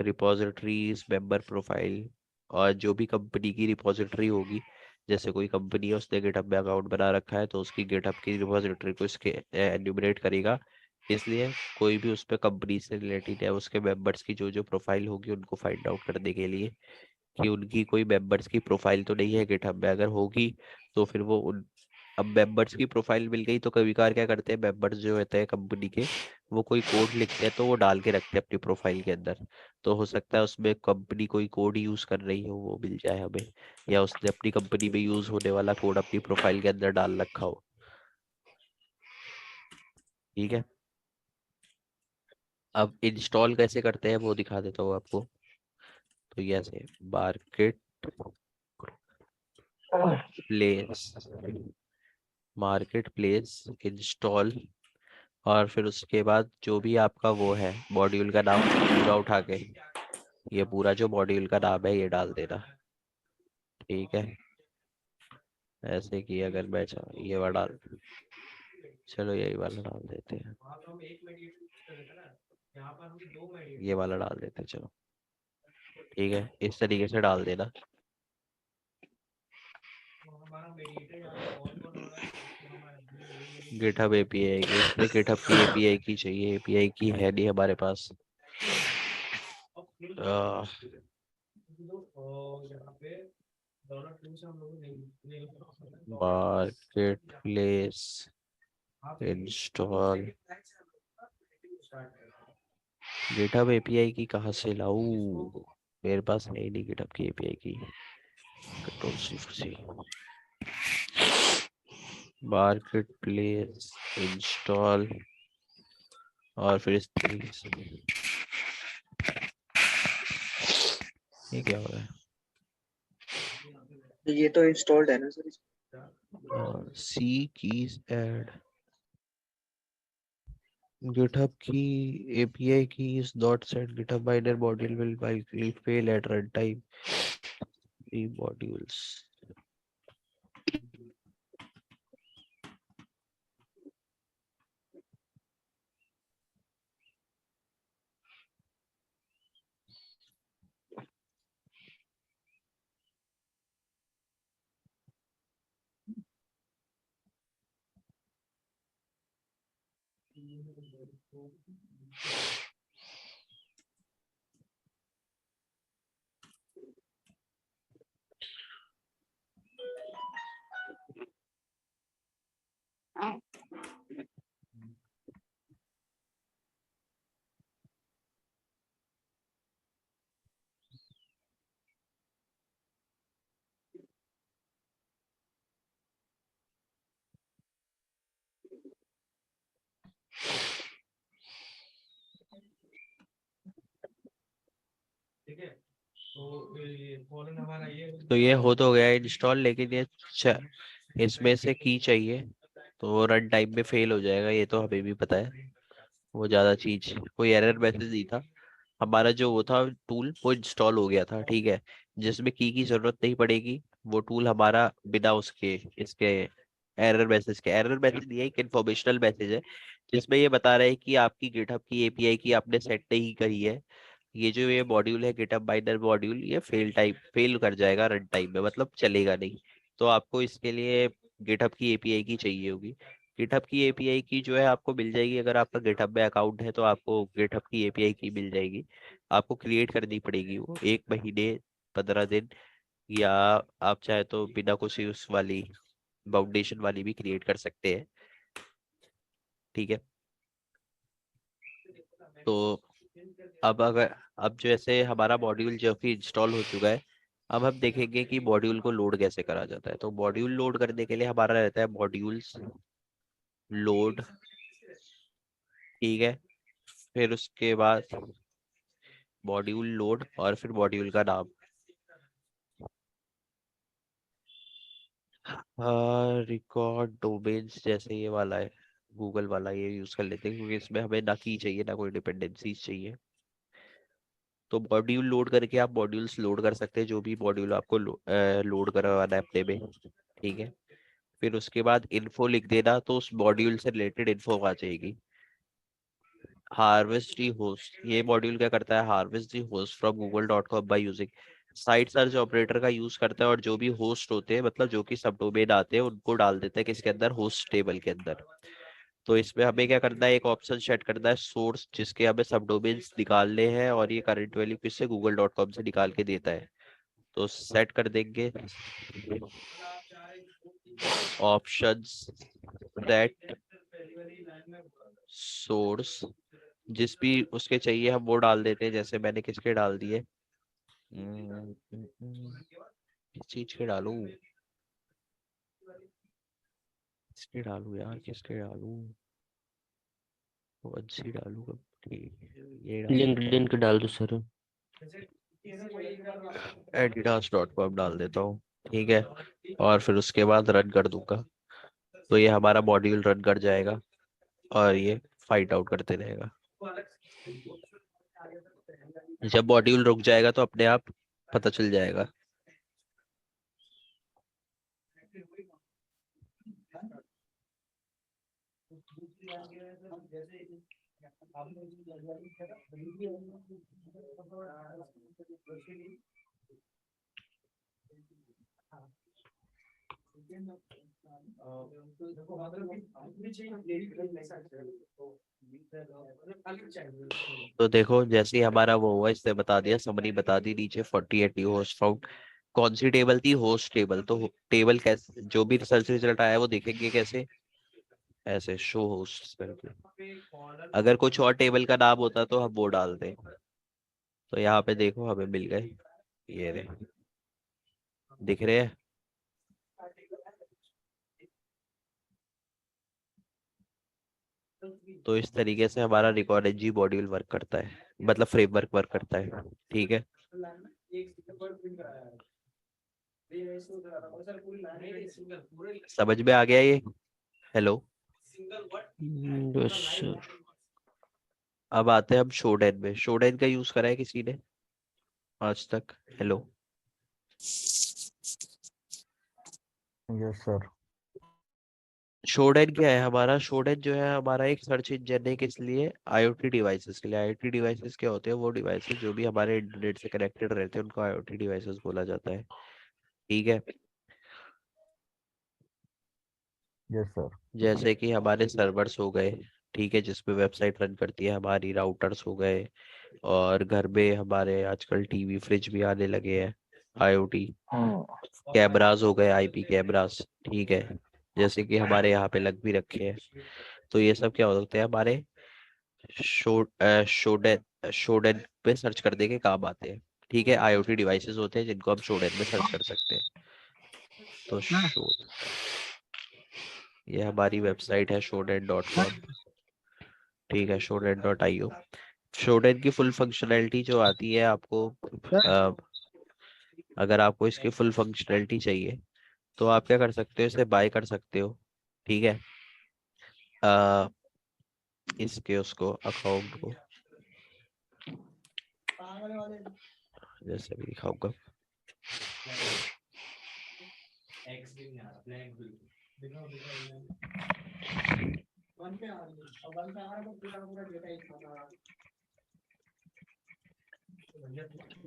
रिपोजिटरीज, मेंबर प्रोफाइल, और जो भी कंपनी की रिपोजिटरी होगी, जैसे कोई कंपनी है उसने गिटहब में अकाउंट बना रखा है तो उसकी गिटहब की रिपोजिटरी को इसके एन्यूमरेट करेगा इसलिए कोई भी उस पर कंपनी से रिलेटेड है उसके मेंबर्स की जो जो प्रोफाइल होगी उनको फाइंड आउट करने के लिए कि उनकी कोई मेंबर्स की प्रोफाइल तो नहीं है गिटहब में, अगर होगी तो फिर वो उन अब मेंबर्स की प्रोफाइल मिल गई तो कभी कभार क्या करते हैं मेंबर्स जो होते हैं कंपनी के, वो कोई कोड लिखते हैं तो वो डाल के रखते हैं अपनी प्रोफाइल के अंदर। तो हो सकता है उसमें कंपनी कोई कोड यूज कर रही हो वो मिल जाए हमें, या उसने अपनी कंपनी में यूज होने वाला कोड अपनी प्रोफाइल के अंदर डाल रखा हो। ठीक है, अब इंस्टॉल कैसे करते हैं वो दिखा देता हूँ आपको। तो ये ऐसे market place, market place install, और फिर उसके बाद जो भी आपका वो है मॉड्यूल का नाम पूरा उठा के, ये पूरा जो मॉड्यूल का नाम है ये डाल देना। ठीक है, ऐसे कि अगर मैं ये वाला डाल, चलो यही वाला डाल देते हैं, वहाँ तो हम एक मेडिएटर यूज कर रहे थे ना, यहाँ पर हम दो मेडिएटर। ये वाला डाल देते हैं चलो। ठीक है, इस तरीके से डाल देना। तो हमारा मेडिएटर यहाँ पे ऑन हो रहा है, तो हमारा मेडिएटर गिटहब एपीआई की, इसमें गिटहब की एपीआई की चाहिए, एपीआई की है नहीं हमारे पास। आ, यहाँ पे डॉलर टू से हम लोग नहीं market place install, GitHub API की कहाँ से लाऊं, मेरे पास है ही नहीं गिटहब की एपीआई की। कंट्रोल शिफ्ट से मार्केट प्लेस इंस्टॉल, और फिर इस तरीके से, ये क्या हो रहा है, ये तो इंस्टॉल्ड है ना sir? See keys add GitHub key API key is not set. GitHub binary module will likely fail at runtime. The modules. ठीक है, तो ये फॉरन हमारा ये तो ये हो तो गया इंस्टॉल, लेकिन ये इसमें से की चाहिए तो रन टाइम में फेल हो जाएगा, ये तो हमें भी पता है। वो ज़्यादा चीज कोई एरर मैसेज नहीं था, हमारा जो वो था टूल वो इंस्टॉल हो गया था। ठीक है, जिसमें की जरूरत नहीं पड़ेगी, वो टूल हमारा बिना उसके इसके एरर मैसेज नहीं है, एक इन्फॉर्मेशनल मैसेज है जिसमें ये बता रहा है कि आपकी गिटहब की एपीआई की आपने सेट नहीं करी है, ये जो ये मॉड्यूल है गिटहब बाइनर मॉड्यूल ये फेल कर जाएगा रन टाइम में, मतलब चलेगा नहीं। तो आपको इसके लिए गिटहब की एपीआई की चाहिए होगी। गिटहब की एपीआई की जो है आपको मिल जाएगी, अगर आपका गिटहब में अकाउंट है तो आपको गिटहब की एपीआई की मिल जाएगी। आपको क्रिएट करनी पड़ेगी वो 1 महीने 15 दिन, या आप चाहे तो बिना कुछ उस वाली फाउंडेशन वाली भी क्रिएट कर सकते हैं। ठीक है, तो अब जैसे हमारा मॉड्यूल जो कि इंस्टॉल हो चुका है, अब हम देखेंगे कि मॉड्यूल को लोड कैसे करा जाता है। तो मॉड्यूल लोड करने के लिए हमारा रहता है मॉड्यूल्स लोड। ठीक है, फिर उसके बाद मॉड्यूल लोड और फिर मॉड्यूल का नाम। रिकॉर्ड डोमेन्स जैसे ये वाला है गूगल वाला, ये यूज कर लेते हैं क्योंकि इसमें हमें ना की चाहिए ना कोई डिपेंडेंसीज चाहिए। तो मॉड्यूल लोड करके आप मॉड्यूल्स लोड कर सकते हैं, जो भी मॉड्यूल आपको लोड करवाना है अपने में। ठीक है, फिर उसके बाद इन्फो लिख देना, तो उस मॉड्यूल से रिलेटेड इन्फो आ जाएगी। हार्वेस्ट दी होस्ट, ये मॉड्यूल क्या करता है, harvest the host from google.com by using site search operator का यूज करता है, और जो भी होस्ट होते हैं मतलब जो कि सब डोमेन आते हैं उनको डाल देता है किसके अंदर, होस्ट टेबल के अंदर। तो इसमें हमें क्या करना है, एक ऑप्शन सेट करना है सोर्स, जिसके हमें सब डोमेन्स निकालने हैं, और ये करंट वैल्यू किससे, google.com से निकाल के देता है। तो सेट कर देंगे ऑप्शंस दैट सोर्स, जिस भी उसके चाहिए हम वो डाल देते हैं। जैसे मैंने किसके डाल दिए, किस चीज के डालूं, किसके डालूं यार, किसके डालूं, कौन सी डालूं, ठीक है, ये डाल लिंक्डइन के डाल दो सर। adidas.com डाल देता हूँ। ठीक है, और फिर उसके बाद रन कर दूंगा, तो ये हमारा मॉड्यूल रन कर जाएगा और ये फाइंड आउट करते रहेगा। जब मॉड्यूल रुक जाएगा तो अपने आप पता चल जाएगा। तो देखो जैसे ही हमारा वो हुआ, इसने बता दिया, समरी बता दी नीचे 48 न्यू होस्ट फाउंड। कौन सी टेबल थी, होस्ट टेबल। तो टेबल कैसे, जो भी रिसर्च रिजल्ट आया वो देखेंगे कैसे, ऐसे शो होस्ट करके। अगर कुछ और टेबल का नाम होता तो हम वो डाल दें। तो यहाँ पे देखो हमें मिल गए, ये रहे, दिख रहे हैं। तो इस तरीके से हमारा रिकॉर्ड एनजी मॉड्यूल वर्क करता है, मतलब फ्रेमवर्क वर्क करता है। ठीक है, समझ में आ गया ये। Hello, yes sir. अब आते हैं हम शोडेन में। शोडेन का यूज करा है किसी ने आज तक? Hello, yes sir. शोडेन क्या है हमारा? शोडेन जो है हमारा एक सर्च इंजन है, किस लिए, आईओटी डिवाइसेस के लिए। आईओटी डिवाइसेस क्या होते हैं, वो डिवाइसेस जो भी हमारे इंटरनेट से कनेक्टेड रहते हैं उनको आईओटी डिवाइसेस बोला जाता है। ठीक है, यस सर। जैसे कि हमारे सर्वर्स हो गए, ठीक है, जिसपे वेबसाइट रन करती है हमारी, राउटर्स हो गए, और घर में हमारे आजकल टीवी फ्रिज भी आने लगे हैं आईओटी। कैमरास हो गए, आईपी कैमरास। ठीक है, जैसे कि हमारे यहाँ पे लग भी रखे हैं। तो ये सब क्या होते हैं, हमारे शोडेन शोडेन पे सर्च करने के काम आते हैं। ठीक है, आईओटी डिवाइसेस होते हैं जिनको हम शोडेन में सर्च कर सकते हैं। तो ये हमारी वेबसाइट है shoden.com। ठीक है, shoden.io। शोडेन की फुल फंक्शनैलिटी जो आती है आपको, अ, अगर आपको इसकी फुल फंक्शनैलिटी चाहिए तो आप क्या कर सकते हो, इसे बाय कर सकते हो। ठीक है, अ, इसके उसको अकाउंट को जैसे भी दिखाऊंगा।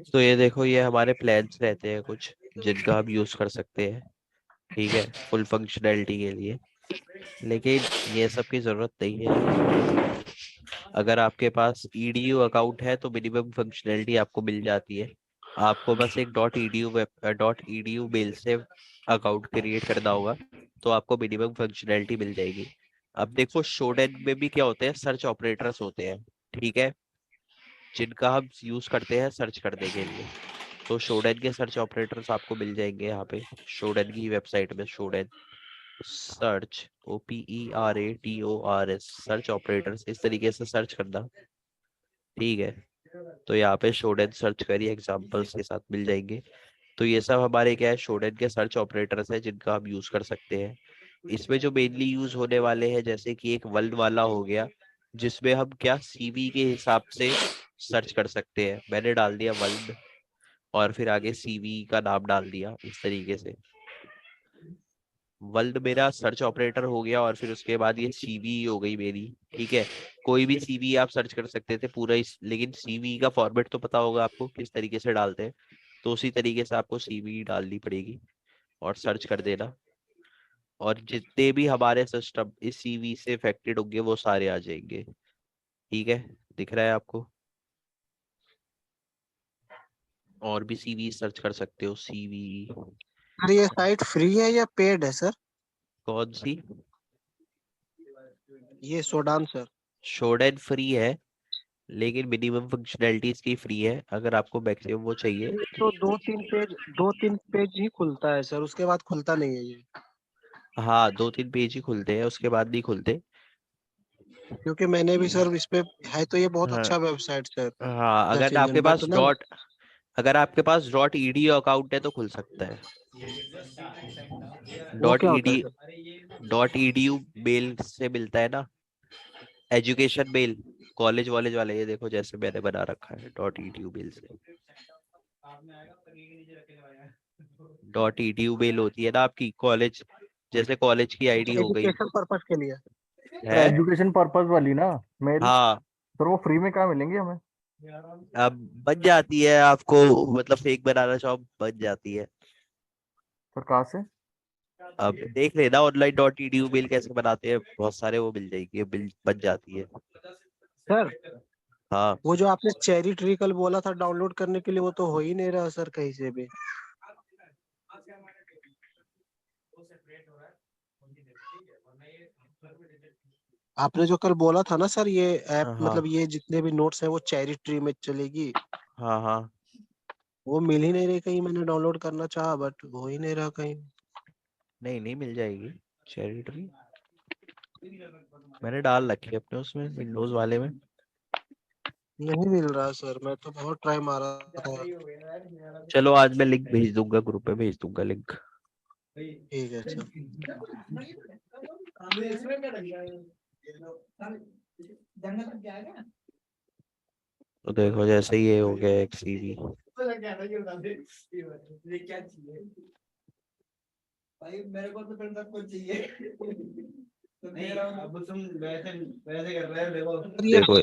तो ये देखो, ये हमारे प्लान्स रहते हैं कुछ जिनका हम यूज कर सकते हैं। ठीक है, फुल फंक्शनैलिटी के लिए। लेकिन ये सब की जरूरत नहीं है। अगर आपके पास ईडीयू अकाउंट है तो मिनिमम फंक्शनैलिटी आपको मिल जाती है। आपको बस एक .edu मेल से अकाउंट क्रिएट करना होगा, तो आपको मिनिमम फंक्शनैलिटी मिल जाएगी। अब देखो शोडेन में भी क्या होते हैं, सर्च ऑपरेटर्स होते हैं। ठीक है, जिनका हम यूज करते हैं सर्च करने के लिए। तो शोडेन के सर्च ऑपरेटर्स आपको मिल जाएंगे यहाँ पे शोडेन की वेबसाइट में। शोडेन सर्च OPERATORS सर्च ऑपरेटर्स, इस तरीके से सर्च करना। ठीक है, तो यहाँ पे शोडेन सर्च करिए, एग्जांपल्स के साथ मिल जाएंगे। तो ये सब हमारे क्या है, शोडेन के सर्च ऑपरेटर्स है जिनका हम यूज कर सकते हैं। इसमें जो मेनली यूज होने वाले हैं, जैसे कि एक वर्ल्ड वाला हो गया, जिसमें हम क्या सीवी के हिसाब से सर्च कर सकते हैं। मैंने डाल दिया वर्ल्ड, और फिर आगे सीवी का नाम डाल दिया इस तरीके से। वर्ल्ड मेरा सर्च ऑपरेटर हो गया, और फिर उसके बाद ये सीवी हो गई मेरी। ठीक है, कोई भी सीवी आप सर्च कर सकते थे पूरा इस, लेकिन सीवी का फॉर्मेट तो पता होगा आपको किस तरीके से डालते हैं। तो उसी तरीके से आपको सीवी डालनी पड़ेगी और सर्च कर देना। और जितने भी हमारे सिस्टम इस सीवी से अफेक्टेड होंगे वो सारे आ जाएंगे। ठीक है, दिख रहा है आपको? और भी सीवी सर्च कर सकते हो, सीवी। सर ये साइट फ्री है या पेड है सर? कौन सी? ये सोडान सर। शोडन फ्री है, लेकिन मिनिमम फंक्शनैलिटीज की फ्री है। अगर आपको मैक्सिमम वो चाहिए ये तो 2-3 पेज ही खुलता है सर, उसके बाद खुलता नहीं है ये। हाँ 2-3 पेज ही खुलते हैं, उसके बाद नहीं खुलते। क्योंकि मैंने भी सर इस पे है, तो ये बहुत हाँ अच्छा वेबसाइट सर, हाँ, सर्च अगर आपके इंजन, बट पास ना। अगर आपके पास डॉट ईडी अकाउंट है तो खुल सकता है। वो डॉट क्या होता है ED sir? Dot EDU mail से मिलता है ना, एजुकेशन मेल, कॉलेज वॉलेज वाले। ये देखो जैसे मैंने बना रखा है डॉट ईडीयू मेल से। डॉट ईडीयू मेल होती है ना आपकी कॉलेज, जैसे कॉलेज की आईडी हो गई एजुकेशन पर्पस के लिए। तो है। एजुकेशन पर्पज वाली ना मेल, हाँ, सर वो फ्री में कहाँ मिलेंगी हमें? अब बन जाती है आपको, मतलब फेक बनाना चाहो बन जाती है। सर कहाँ से? अब देख लेना ऑनलाइन डॉट ईडीयू मेल कैसे बनाते हैं, बहुत सारे वो मिल जाएगी, बिल बन जाती है। सर हाँ वो जो आपने चेरी ट्री कल बोला था डाउनलोड करने के लिए, वो तो हो ही नहीं रहा सर कहीं से भी। आपने जो कल बोला था ना सर, ये ऐप हाँ मतलब ये जितने भी नोट्स हैं वो चेरी ट्री में चलेगी, हाँ हाँ, वो मिल ही नहीं रही कहीं। मैंने डाउनलोड करना चाहा बट हो ही नहीं रहा कहीं। नहीं नहीं मिल जाएगी चेरी ट्री। मैंने डाल रखी है अपने उसमें विंडोज वाले में। नहीं मिल रहा सर, मैं तो बहुत ट्राई मारा था। चलो आज मैं लिंक भेज दूंगा, ग्रुप पे भेज दूंगा लिंक। ठीक है सर। तो देखो जैसे ये हो गया एक सीवी। भाई मेरे को तो फिर तक कुछ चाहिए। तो मेरा अब तुम वैसे वैसे कर रहे हो, देखो सर ये देखो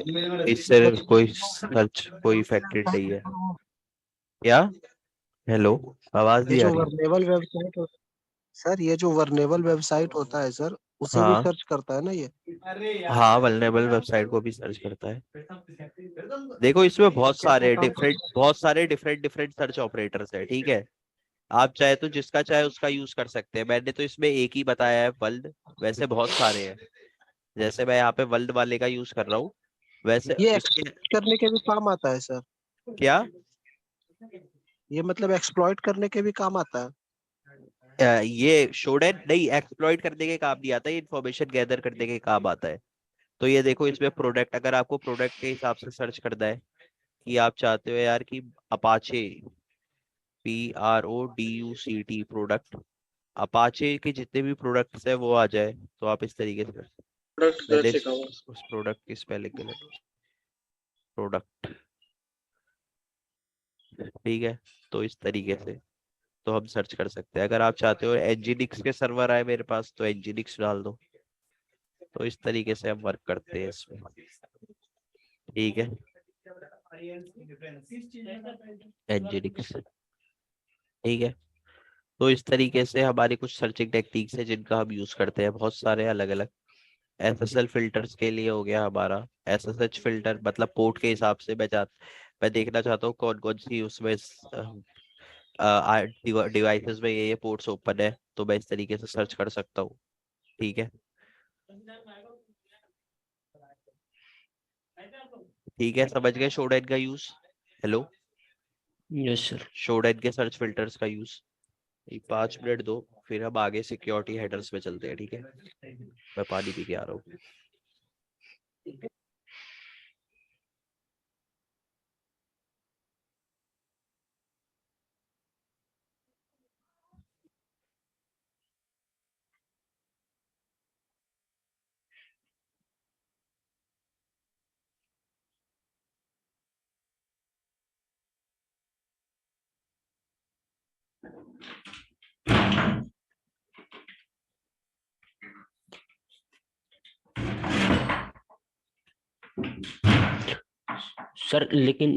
इससे कोई सर्च कोई इफेक्टेड नहीं है क्या? हेलो, आवाज ये नहीं आ जो रही? वर्नेबल वेबसाइट हो सर, ये जो वर्नेबल वेबसाइट होता है सर, उसे भी हाँ सर्च करता है ना ये? अरे यार हाँ, वल्नरेबल वेबसाइट को भी सर्च करता है। देखो इसमें तो कैसे काम बहुत सारे डिफरेंट डिफरेंट सर्च ऑपरेटर्स है, ठीक है। आप चाहे तो जिसका चाहे उसका यूज कर सकते हैं। मैंने तो इसमें एक ही बताया है, वर्ल्ड। वैसे बहुत सारे हैं, जैसे मैं यहाँ पे वर्ल्ड वाले का यूज कर रहा हूँ, वैसे ये इसके। करने के भी काम आता है सर? क्या? ये मतलब एक्सप्लॉइट करने के भी काम आता है? ये शोडेन नहीं, एक्सप्लॉइट करने के काम नहीं आता, ये इन्फॉर्मेशन गैदर करने के काम आता है। तो ये देखो इसमें प्रोडक्ट, अगर आपको प्रोडक्ट के हिसाब से सर्च करना है कि आप चाहते हो यार कि अपाचे, PRODUCT प्रोडक्ट, अपाचे के जितने भी प्रोडक्ट्स है वो आ जाए, तो आप इस तरीके से। प्रोडक्ट मैंने सर्च का। उस प्रोडक्ट की स्पेलिंग गलत, प्रोडक्ट, ठीक है। तो इस तरीके से तो हम सर्च कर सकते हैं। अगर आप चाहते हो एनजीनिक्स के सर्वर आए मेरे पास तो एनजीनिक्स डाल दो। तो इस तरीके से हम वर्क करते हैं इसमें, ठीक है। एनजीनिक्स, ठीक है। तो इस तरीके से हमारी कुछ सर्चिंग टेक्निक्स है जिनका हम यूज करते हैं, बहुत सारे अलग अलग। एसएसएल फिल्टर्स के लिए हो गया हमारा, एसएसएच फिल्टर मतलब पोर्ट के हिसाब से मैं देखना चाहता हूँ कौन कौन सी उसमें डिवाइसेस में ये पोर्ट्स ओपन है, तो मैं इस तरीके से सर्च कर सकता हूँ, ठीक है। ठीक है, समझ गए शोडेन का use? Hello, yes sir. Shodan के सर्च फिल्टर्स का यूज। 5 मिनट दो, फिर हम आगे सिक्योरिटी हेडर्स में चलते हैं, ठीक है। मैं पानी पी के आ रहा हूँ। सर लेकिन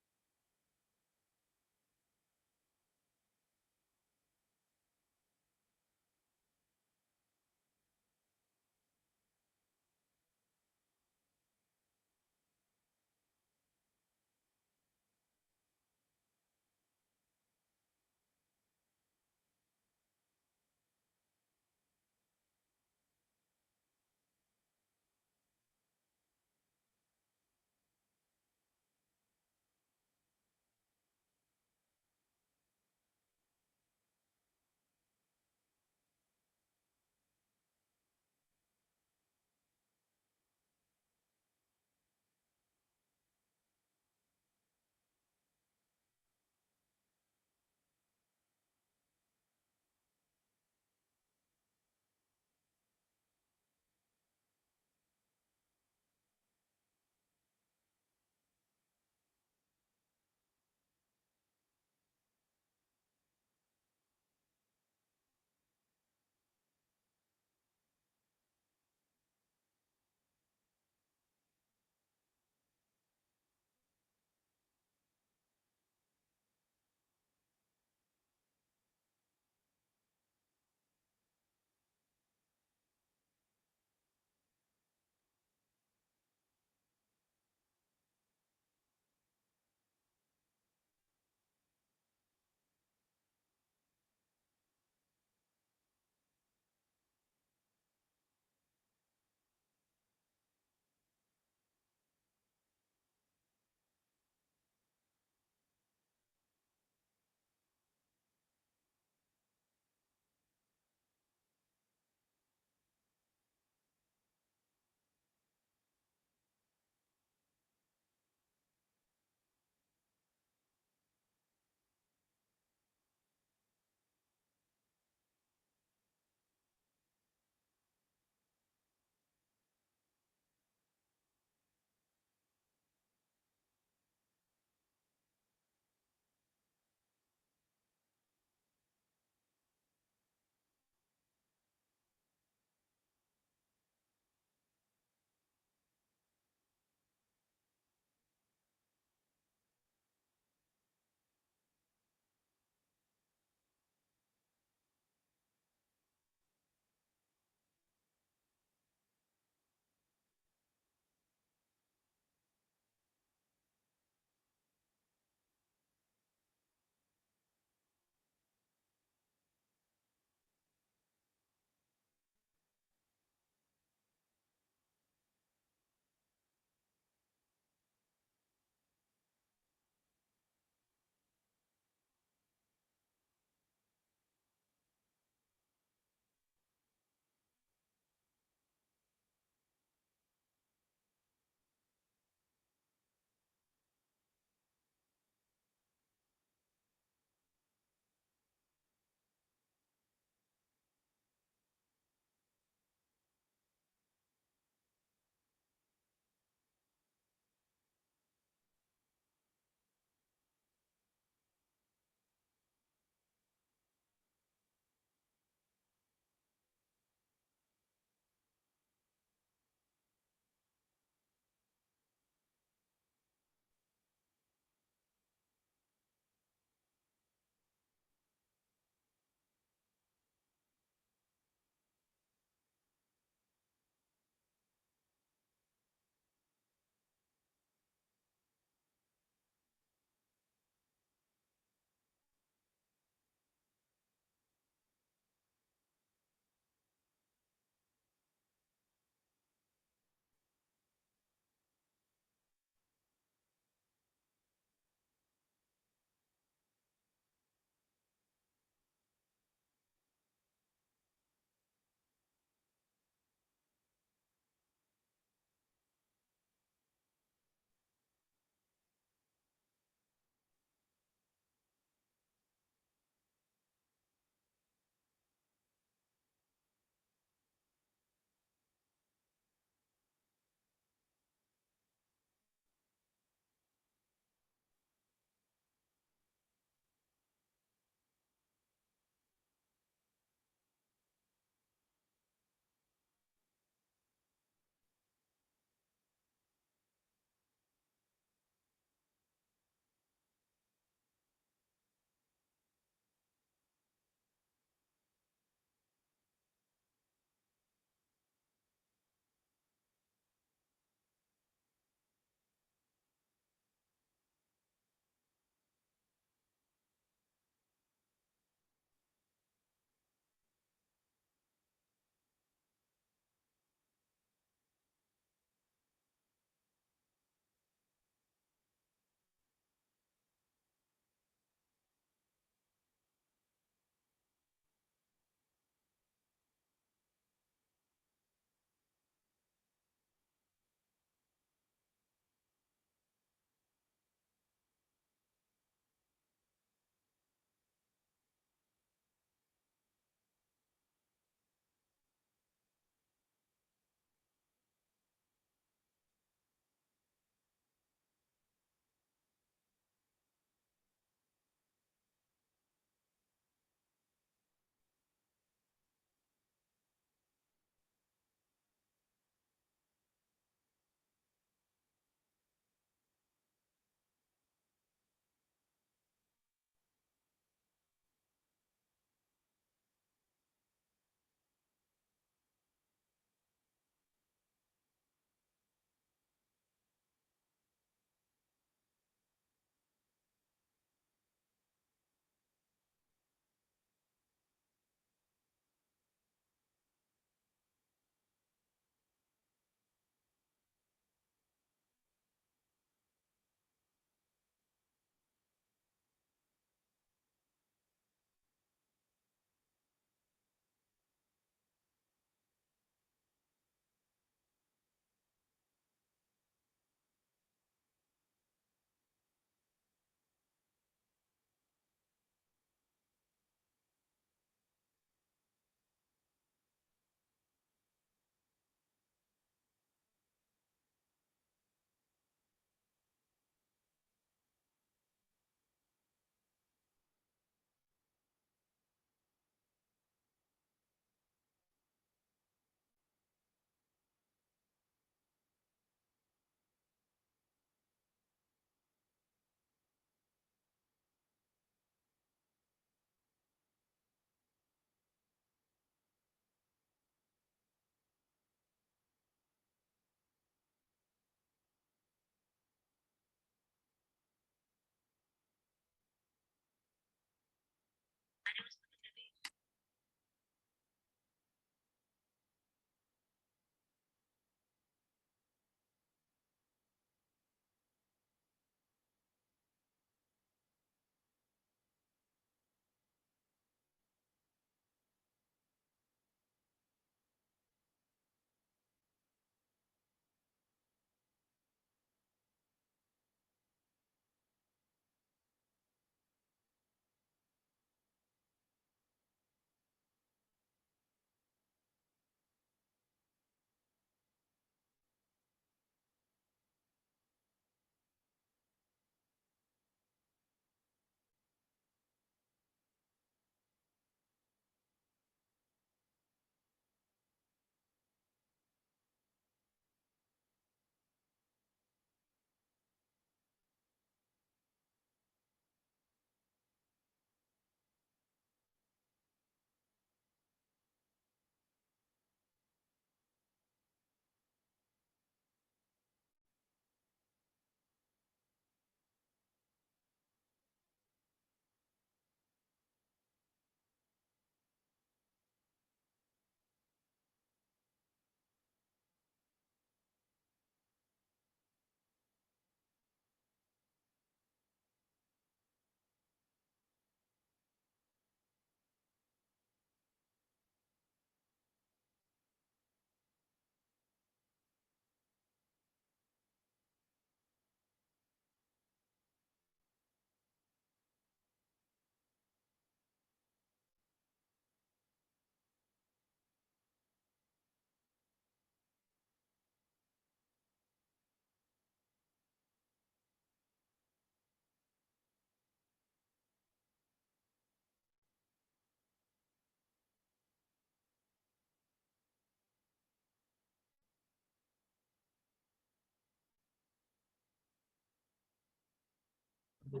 तो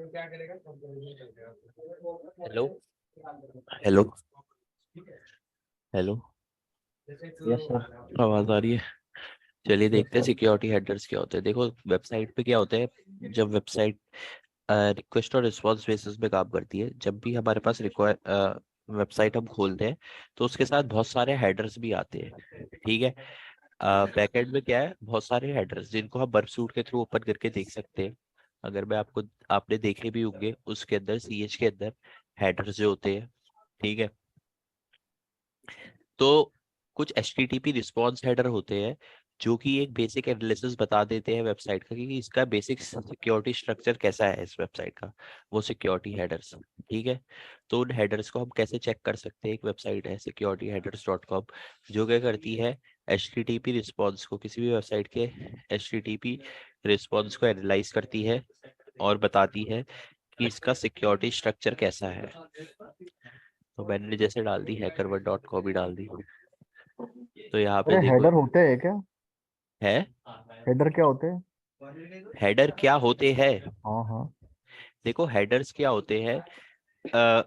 क्या करेगा, कंपैरिजन कर देगा। हेलो हेलो हेलो, जैसे यस सर। आवाज आ रही है? चलिए देखते हैं सिक्योरिटी हेडर्स क्या होते हैं। देखो वेबसाइट पे क्या होता है, जब वेबसाइट रिक्वेस्ट और रिस्पॉन्स बेसिस पे काम करती है, जब भी हमारे पास रिक्वायर वेबसाइट हम खोलते हैं तो उसके साथ बहुत सारे हेडर्स भी आते हैं। ठीक है, बैकएंड में क्या है, बहुत सारे हेडर्स जिनको हम बर्फ सूट के थ्रू ओपन करके देख सकते हैं। अगर मैं आपको, आपने देखे भी होंगे उसके अंदर सीएच के अंदर हेडर्स जो होते हैं। ठीक है, तो कुछ HTTP रिस्पॉन्स हेडर होते हैं जो कि एक बेसिक एनालिसिस बता देते हैं वेबसाइट का कि इसका बेसिक सिक्योरिटी स्ट्रक्चर कैसा है इस वेबसाइट का, वो सिक्योरिटी हेडर्स। ठीक है, तो उन हेडर्स को हम कैसे चेक कर सकते हैं? एक वेबसाइट है securityheaders.com जो क्या करती है, HTTP रिस्पॉन्स को, किसी भी वेबसाइट के HTTP रिस्पॉन्स को एनालाइज करती है और बताती है कि इसका सिक्योरिटी स्ट्रक्चर कैसा है। तो मैंने जैसे डाल दी hackerone.com ही डाल दी, तो यहाँ पे अरे देखो हेडर होते हैं क्या? है। हेडर क्या होते हैं? हेडर क्या होते हैं? हाँ हाँ। देखो हेडर्स क्या होते हैं, अ,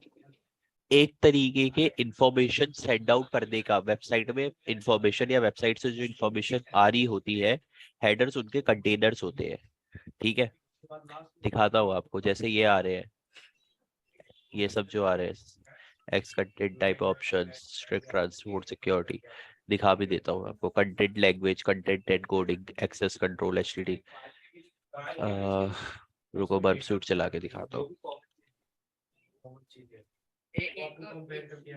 एक तरीके के इंफॉर्मेशन सेंड आउट करने का वेबसाइट में इंफॉर्मेशन, या वेबसाइट से जो इंफॉर्मेशन आ रही होती है, हेडर्स उनके कंटेनर्स होते हैं। ठीक है, दिखाता हूँ आपको, जैसे ये आ रहे हैं, ये सब जो आ रहे हैं, X content type option, strict transport security, दिखा भी देता हूँ आपको। Content language, content encoding, access control, HTT. रुको बर्फ सूट चला के दिखाता हूँ। एक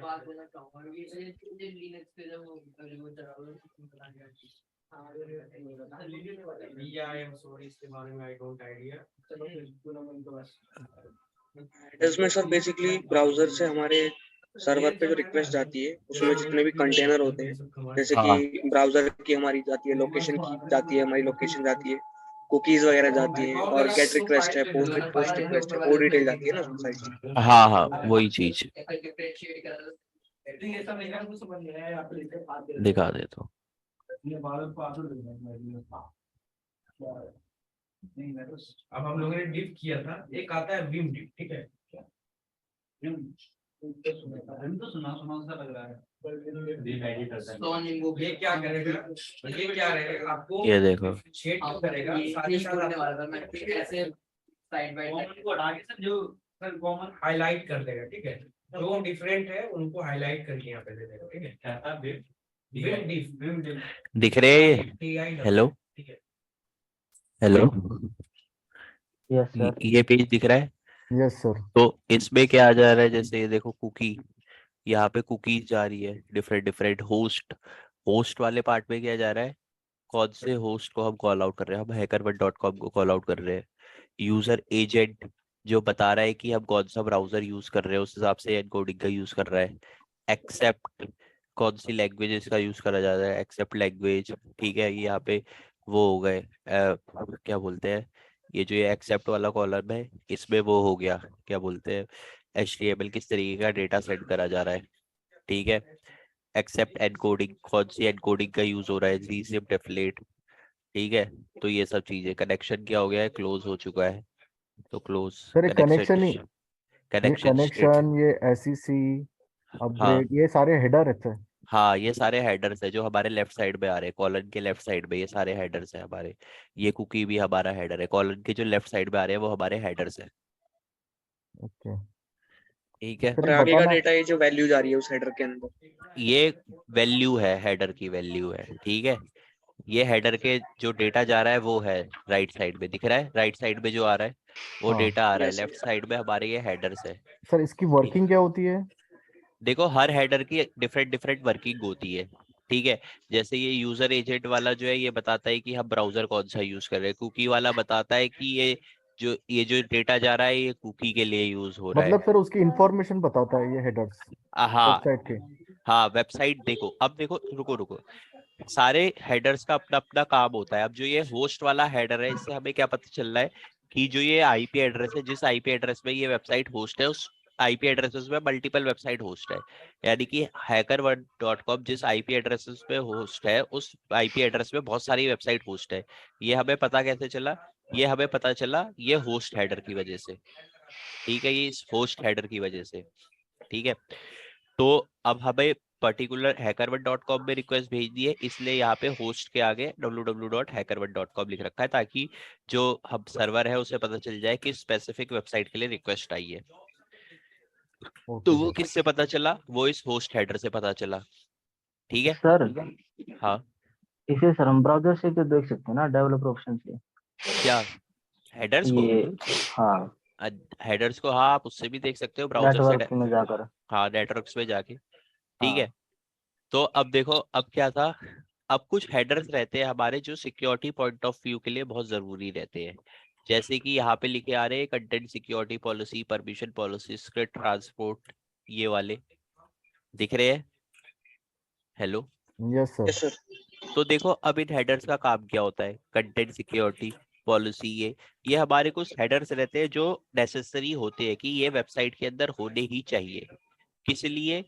बात बोलना चाहूंगा, ये लिनक्स पे जब वो चलाओगे I am sorry, इसके बारे में I don't idea। चलो फिर उनको बस इसमें सर बेसिकली ब्राउजर से हमारे सर्वर पे जो रिक्वेस्ट जाती है उसमें जितने भी कंटेनर होते हैं, जैसे हाँ कि ब्राउजर की हमारी जाती है, लोकेशन की जाती है, हमारी लोकेशन जाती है, कुकीज वगैरह जाती हैं, और गेट रिक्वेस्ट है, पोस्ट रिक्वेस्ट है, वो डिटेल जाती है ना उसमें सारी। हाँ हाँ, वही चीज दिखा देता हूँ। अब हम लोगों ने डिप किया था, एक आता है विम डिप, ठीक है, तो सुना सा लग रहा है। ये क्या करेगा, ये क्या रहेगा, आपको ये देखो, शेड करेगा, साथ ही साथ ऐसे साइड बाय साइड को हटा के सर जो सर कॉमन हाईलाइट कर देगा, ठीक है, जो डिफरेंट है उनको हाईलाइट करके यहाँ पे दे देगा, ठीक है। दिख रहे? हेलो ठीक है। Hello, yes sir. ये पेज दिख रहा है? Yes sir. तो इसमें क्या आ जा रहा है, जैसे ये देखो कुकी, यहाँ पे कुकीज जा रही है, डिफरेंट डिफरेंट होस्ट। होस्ट वाले पार्ट में क्या जा रहा है, कौन से होस्ट को हम कॉल आउट कर रहे हैं, हम hackerone.com को कॉल आउट कर रहे हैं। यूजर एजेंट जो बता रहा है कि हम कौन सा ब्राउजर यूज कर रहे हैं, उस हिसाब से एनकोडिंग का यूज कर रहा है। एक्सेप्ट कौन सी लैंग्वेज का यूज करा जा रहा है, एक्सेप्ट लैंग्वेज, ठीक है। ये यहाँ पे वो हो गए क्या बोलते हैं, ये जो ये एक्सेप्ट वाला कॉलम है, इसमें वो हो गया, क्या बोलते हैं, HTML किस तरीके का डेटा सेंड करा जा रहा है, ठीक है। एक्सेप्ट एनकोडिंग, कौन सी एनकोडिंग का यूज हो रहा है, gzip डेफलेट, ठीक है। तो ये सब चीजें, कनेक्शन क्या हो गया है, क्लोज हो चुका है, तो क्लोज सर ये कनेक्शन ही, ये कनेक्शन स्टेट। कनेक्शन, ये SEC हाँ अपग्रेड, ये सारे हेडर है। हाँ, ये सारे हेडर्स है जो हमारे लेफ्ट साइड में आ रहे हैं, कॉलन के लेफ्ट साइड में ये सारे हेडर्स है हमारे। ये कुकी भी हमारा हेडर है, कॉलन के जो लेफ्ट साइड में आ रहे हैं वो हमारे हेडर्स है, ओके ठीक है। सर, और ये आगे का बताना। डेटा, ये जो वैल्यू जा रही है उस हेडर के अंदर, ये वैल्यू है, हेडर की वैल्यू है, ठीक है। ये हेडर के जो डेटा जा रहा है वो है राइट साइड में, दिख रहा है, राइट साइड में जो आ रहा है वो हाँ डेटा आ रहा है, यस लेफ्ट साइड में हमारे ये हेडर्स है। सर, इसकी ठीक, वर्किंग क्या होती है? देखो हर हेडर की डिफरेंट डिफरेंट वर्किंग होती है, ठीक है। जैसे ये यूजर एजेंट वाला जो है ये बताता है कि हम ब्राउजर कौन सा यूज कर रहे हैं, कुकी वाला बताता है कि ये जो डेटा जा रहा है ये कुकी के लिए यूज हो रहा है। मतलब सर उसकी इंफॉर्मेशन बताता है ये हेडर्स हाँ वेबसाइट के। हाँ, वेबसाइट देखो, अब देखो, रुको रुको, सारे हेडर्स का अपना अपना काम होता है। अब जो ये होस्ट वाला हेडर है, इससे हमें क्या पता चल रहा है कि जो ये आईपी एड्रेस है, जिस आईपी एड्रेस में ये वेबसाइट होस्ट है, उस आईपी एड्रेसेस में मल्टीपल वेबसाइट होस्ट है। यानी कि hackerone.com जिस आईपी एड्रेसेस पे होस्ट है, उस आईपी एड्रेस में बहुत सारी वेबसाइट होस्ट है। ये हमें पता कैसे चला, ये हमें पता चला ये होस्ट हेडर की वजह से, ठीक है, ये इस होस्ट हेडर की वजह से, ठीक है। तो अब हमें पर्टिकुलर hackerone.com में रिक्वेस्ट भेजनी है, इसलिए यहाँ पे होस्ट के आगे www.hackerone.com लिख रखा है, ताकि जो हम सर्वर है उसे पता चल जाए कि स्पेसिफिक वेबसाइट के लिए रिक्वेस्ट आई है। तो ओके वो सर। किससे पता चला, वो इस होस्ट हेडर से पता चला, ठीक है। सर हाँ, इसे सर हम ब्राउजर से तो देख सकते हैं ना, डेवलपर ऑप्शन से क्या हेडर्स को? ये। हाँ, हेडर्स को हाँ, आप उससे भी देख सकते हो ब्राउजर से, नेटवर्क में जाकर। हाँ नेटवर्क्स में जाके, ठीक है। हाँ तो अब देखो, अब क्या था, अब कुछ हेडर्स रहते हैं हमारे जो सिक्योरिटी पॉइंट ऑफ व्यू के लिए बहुत जरूरी रहते हैं। जैसे कि यहाँ पे लिखे आ रहे हैं content security policy, permission policy, script transport, ये वाले दिख रहे हैं? Hello, yes sir. Yes sir. तो देखो अब इन हेडर्स का काम क्या होता है, कंटेंट सिक्योरिटी पॉलिसी, ये हमारे कुछ हेडर्स रहते हैं जो नेसेसरी होते हैं कि ये वेबसाइट के अंदर होने ही चाहिए। किस लिए?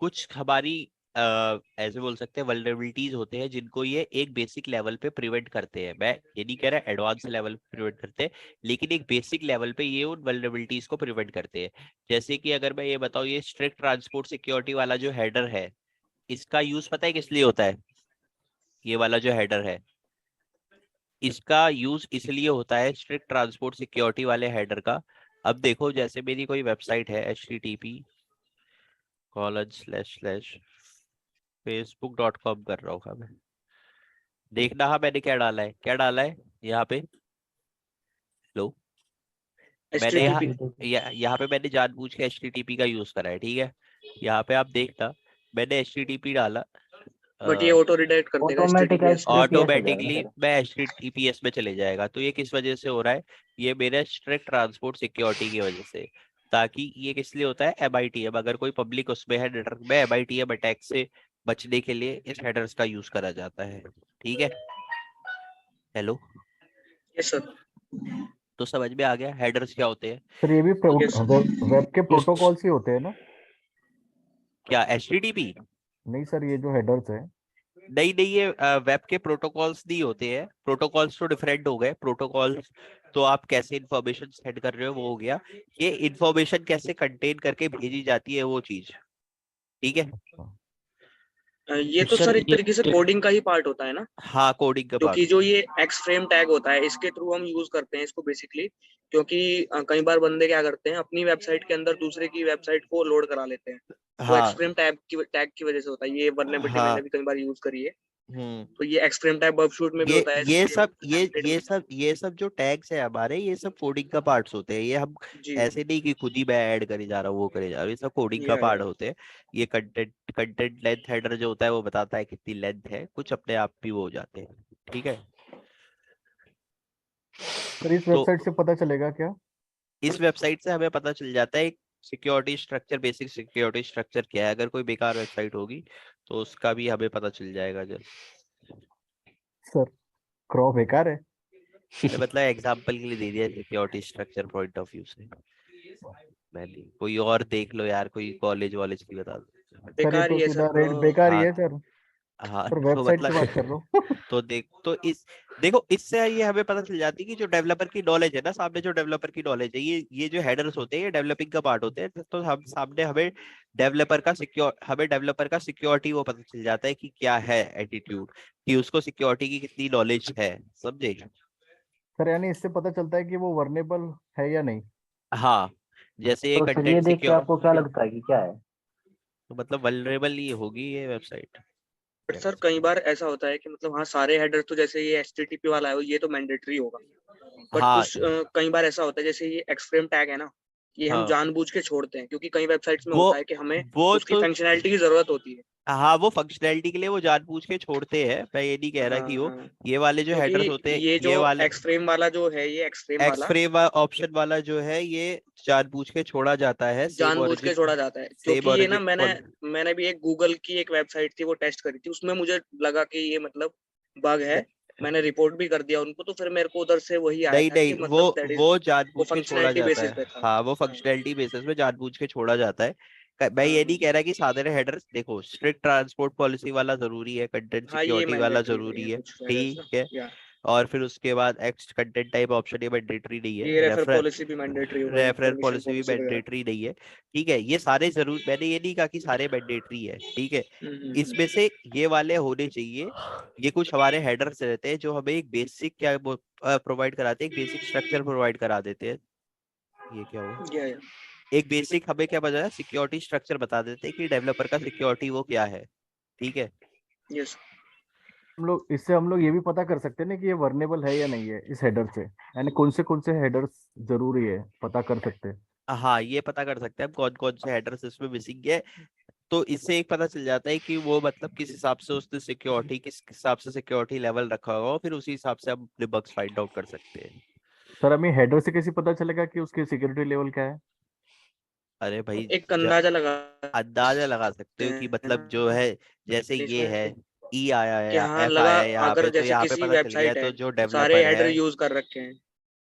कुछ हमारी ऐसे बोल सकते हैं वल्नरेबिलिटीज होते हैं जिनको ये एक बेसिक लेवल पे प्रिवेंट करते हैं। मैं ये नहीं कह रहा एडवांस लेवल पे प्रिवेंट करते हैं, लेकिन एक बेसिक लेवल पे ये उन वल्नरेबिलिटीज को प्रिवेंट करते हैं। जैसे कि अगर मैं ये बताऊं, ये स्ट्रिक्ट ट्रांसपोर्ट सिक्योरिटी वाला जो हेडर है, इसका यूज पता है किस लिए होता है? ये वाला जो हेडर है, इसका यूज इसलिए होता है, स्ट्रिक्ट ट्रांसपोर्ट सिक्योरिटी वाले हेडर का। अब देखो, जैसे मेरी कोई वेबसाइट है http:// facebook.com कर रहा हूँ मैं, देखना हाँ मैंने क्या डाला है, क्या डाला है यहाँ पे। लो, मैंने यहाँ HTTP। यहाँ पे मैंने जानबूझ के HTTP का यूज करा है, ठीक है। यहाँ पे आप देखना, मैंने HTTP डाला, बट ये ऑटो रिडायरेक्ट कर देगा ऑटोमेटिक HTTPS में। HTTPS हो जाएगा ऑटोमेटिकली सर। मैं HTTPS में चले जाएगा। तो ये किस वजह से हो रहा है, ये मेरे स्ट्रिक्ट ट्रांसपोर्ट सिक्योरिटी की वजह से। ताकि ये किस लिए होता है, MITM अगर कोई पब्लिक उसमें है नेटवर्क में, MITM अटैक से बचने के लिए इस हेडर्स का यूज करा जाता है, ठीक है। Hello, yes sir. तो समझ में आ गया हेडर्स क्या होते हैं? सर ये भी यस। वेब के प्रोटोकॉल्स ही होते हैं ना? क्या HTTP? नहीं सर, ये जो हेडर्स है। नहीं नहीं, ये वेब के प्रोटोकॉल्स नहीं होते हैं, प्रोटोकॉल्स तो डिफरेंट हो गए। प्रोटोकॉल्स तो आप कैसे इंफॉर्मेशन सेंड कर रहे हो वो हो गया, ये इंफॉर्मेशन कैसे कंटेन करके भेजी जाती है वो चीज, ठीक है। ये तो सर, सर एक ये तरीके से कोडिंग का ही पार्ट होता है ना, हाँ कोडिंग का क्योंकि पार्ट। जो ये एक्स फ्रेम टैग होता है इसके थ्रू हम यूज करते हैं इसको बेसिकली, क्योंकि कई बार बंदे क्या करते हैं अपनी वेबसाइट के अंदर दूसरे की वेबसाइट को लोड करा लेते हैं, वो एक्स हाँ फ्रेम टैग की वजह से होता है। ये वल्नरेबिलिटी मैंने हाँ। भी कई बार यूज करी है। हम्म। तो ये एक्स फ्रेम टैग बगशूट में भी होता है, ये सब जो टैग्स है हमारे, ये सब कोडिंग का पार्ट्स होते हैं। ये हम जी ऐसे नहीं कि खुद ही मैं ऐड करे जा रहा हूँ वो करे जा रहा हूँ, ये सब कोडिंग का या पार्ट होते हैं। ये कंटेंट लेंथ हेडर जो होता है वो बताता है कितनी लेंथ है, कुछ अपने आप भी वो हो जाते हैं। ठीक है। सर इस तो वेबसाइट से पता चलेगा क्या? इस वेबसाइट से हमें पता चल जाता है security structure, basic security structure क्या है। अगर कोई बेकार वेबसाइट होगी तो उसका भी हमें पता चल जाएगा। सर क्रॉ बेकार है? मतलब एग्जांपल के लिए दे दिया security structure point of view से। मैंने कोई और देख लो यार, कोई कॉलेज वॉलेज की बता दो। सर ये बेकार तो ही है सीधा सर। रेट बेकार ही हाँ है सर। हाँ। सर तो वेबसाइट की मतलब बात कर रहा हूँ। तो देखो इससे ये हमें पता चल जाती है कि जो डेवलपर की नॉलेज है ना, सामने जो डेवलपर की नॉलेज है, ये जो हेडर्स होते हैं ये डेवलपिंग का पार्ट होते हैं। तो हम सामने हमें डेवलपर का सिक्योरिटी वो पता चल जाता है कि क्या है एटीट्यूड, कि उसको सिक्योरिटी की कितनी नॉलेज है। समझे? सर यानी इससे पता चलता है कि वो वर्नेबल है या नहीं? हाँ, जैसे ये तो सर ये कंटेंट देख के सिक्योर, आपको क्या लगता है कि क्या है? तो मतलब वल्नरेबल ही होगी ये वेबसाइट। बट सर कई बार ऐसा होता है कि मतलब हाँ सारे हेडर तो जैसे ये HTTP वाला है ये तो मैंडेटरी होगा, बट हाँ कुछ कई बार ऐसा होता है जैसे ये एक्सफ्रेम टैग है ना, ये हम हाँ। जानबूझ के छोड़ते हैं क्योंकि कई वेबसाइट्स में वो होता है कि हमें वो उसकी तो फंक्शनैलिटी की जरूरत होती है। हाँ, वो फंक्शनैलिटी के लिए वो जानबूझ के छोड़ते हैं, मैं ये नहीं कह रहा हाँ कि वो, हाँ, ये वाले जो क्योंकि हेडर्स होते हैं ये जो ये वाले एक्सफ्रेम वाला जो है ये एक्सफ्रेम एक्स वाला फ्रेम ऑप्शन वाला जो है ये जानबूझ के छोड़ा जाता है। जानबूझ के छोड़ा जाता है, सेम क्योंकि ये ना ओरिजिन मैंने भी एक गूगल की एक वेबसाइट थी वो टेस्ट करी थी, उसमें मुझे लगा कि ये मतलब बग है, मैंने रिपोर्ट भी कर दिया उनको, तो फिर मेरे को उधर से वही आया नहीं था नहीं, कि मतलब दैट इज वो वो जानबूझ के छोड़ा फंक्शनैलिटी जाता बेसिस है। पे था। हाँ वो हाँ फंक्शनैलिटी बेसिस पे जानबूझ के छोड़ा जाता है। मैं ये नहीं हाँ कह रहा कि सारे हेडर्स, देखो स्ट्रिक्ट ट्रांसपोर्ट पॉलिसी वाला जरूरी है, कंटेंट हाँ, ये सिक्योरिटी वाला मैंडेटरी है जरूरी ये है। कुछ हेडर्स ना, ठीक है। या और फिर उसके बाद एक्स कंटेंट टाइप ऑप्शन ये मैंडेटरी नहीं ये है। रेफर पॉलिसी भी मैंडेटरी हो गई, रेफरल परमिशन पॉलिसी भी पॉलिसी वगैरह। मैंडेटरी नहीं है। ठीक है, ये सारे जरूर, मैंने ये नहीं कहा कि सारे मैंडेटरी है। ठीक है, इसमें हम्म। से ये वाले होने चाहिए। ये कुछ हमारे हेडर्स रहते हैं जो हमें एक बेसिक क्या प्रोवाइड कराते हैं, एक बेसिक स्ट्रक्चर प्रोवाइड करा देते हैं। ये क्या हुआ? या एक बेसिक हमें क्या बता, सिक्योरिटी स्ट्रक्चर बता देते हैं कि डेवलपर का सिक्योरिटी वो क्या है। ठीक है। यस। हम लोग ये भी पता कर सकते हैं ना कि ये वर्नेबल है या नहीं है इस हेडर से, यानी कौन से हेडर्स जरूरी है पता कर सकते हैं। हाँ ये पता कर सकते हैं हम कौन कौन से हेडर्स इसमें मिसिंग है। तो इससे एक पता चल जाता है कि वो मतलब किस हिसाब से उसने सिक्योरिटी, किस हिसाब से सिक्योरिटी लेवल रखा होगा, फिर उसी हिसाब से हम अपने बग्स फाइंड आउट कर सकते हैं। सर हमें हेडर से कैसे पता चलेगा कि उसकी सिक्योरिटी लेवल क्या है? अरे भाई, एक अंदाजा लगा अंदाजा लगा सकते हो कि हैं मतलब जो है, जैसे ये है इसमें ई आया है कि या हाँ एफ लगा, आया है यहाँ अगर पे, तो जैसे यहाँ पे किसी पता चल गया है। वेबसाइट तो है जो सारे डेवलपर हेडर है, यूज कर रखे हैं।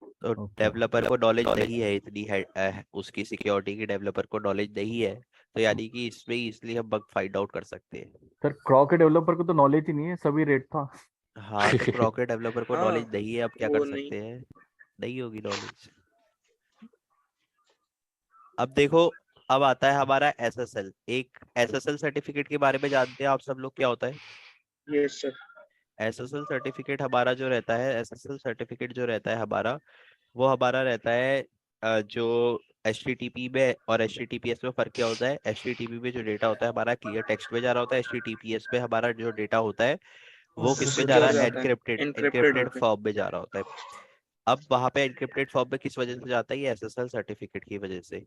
तो ओके। डेवलपर को नॉलेज नहीं है इतनी है, उसकी सिक्योरिटी की डेवलपर को नॉलेज नहीं है, तो यानी कि इसमें ही इसलिए हम बग फाइंड आउट कर सकते हैं। सर क्रॉ के डेवलपर को तो नॉलेज ही नहीं है, सभी रेट था। हाँ तो क्रॉकेट डेवलपर को हाँ नॉलेज नहीं है, अब क्या कर वो नहीं। सकते हैं, नहीं होगी नॉलेज। अब देखो, अब आता है हमारा SSL। एक SSL सर्टिफिकेट के बारे में जानते हैं आप सब लोग क्या होता है? Yes sir. SSL सर्टिफिकेट हमारा जो रहता है, SSL सर्टिफिकेट जो रहता है हमारा, वो हमारा रहता है जो HTTP में और HTTPS में फर्क क्या होता है? HTTP में जो डेटा होता है हमारा क्लियर टेक्स्ट में जा रहा होता है, HTTPS में हमारा जो डेटा होता है वो किस में जा रहा सिक्योर है? जाता है, एनक्रिप्टेड एनक्रिप्टेड एनक्रिप्टेड होके। फॉर्म में जा रहा होता है। अब वहां पे एनक्रिप्टेड फॉर्म में किस वजह से जाता है? ये SSL सर्टिफिकेट की वजह से।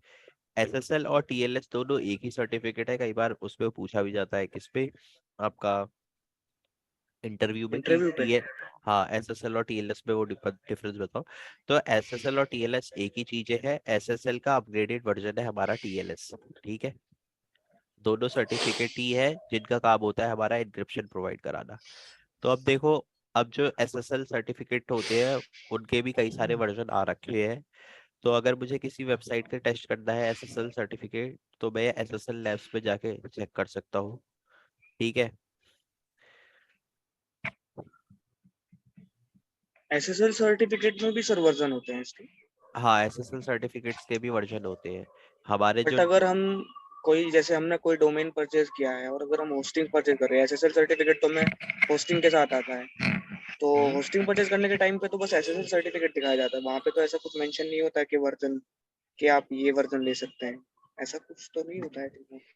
SSL और TLS दोनों एक ही सर्टिफिकेट है, कई बार उसमें पूछा भी जाता है किस पे, आपका इंटरव्यू में, कि इंटरव्यू पे। टी हाँ SSL और TLS में वो डिफरेंस बताओ। तो SSL और TLS एक ही चीजें है, SSL का अपग्रेडेड वर्जन है हमारा TLS। ठीक है, दोनों सर्टिफिकेट ही है जिनका काम होता है हमारा एन्क्रिप्शन प्रोवाइड कराना। तो अब देखो, अब जो SSL सर्टिफिकेट होते हैं उनके भी कई सारे वर्जन आ रखे हैं। तो अगर मुझे किसी वेबसाइट का टेस्ट करना है SSL सर्टिफिकेट, तो मैं SSL लैब्स पे जाके चेक कर सकता हूँ। ठीक है। SSL सर्टिफिकेट में भी सर वर्जन होते हैं इसके? हाँ SSL सर्टिफिकेट्स के भी वर्जन होते हैं हमारे जो। बट अगर हम कोई जैसे हमने कोई डोमेन परचेज किया है और अगर हम होस्टिंग परचेज कर रहे हैं, एसएसएल सर्टिफिकेट तो में होस्टिंग के साथ आता है, तो होस्टिंग परचेज करने के टाइम पे तो बस एसएसएल सर्टिफिकेट दिखाया जाता है, वहाँ पे तो ऐसा कुछ मेंशन नहीं होता कि वर्जन कि आप ये वर्जन ले सकते हैं, ऐसा कुछ तो नहीं होता है।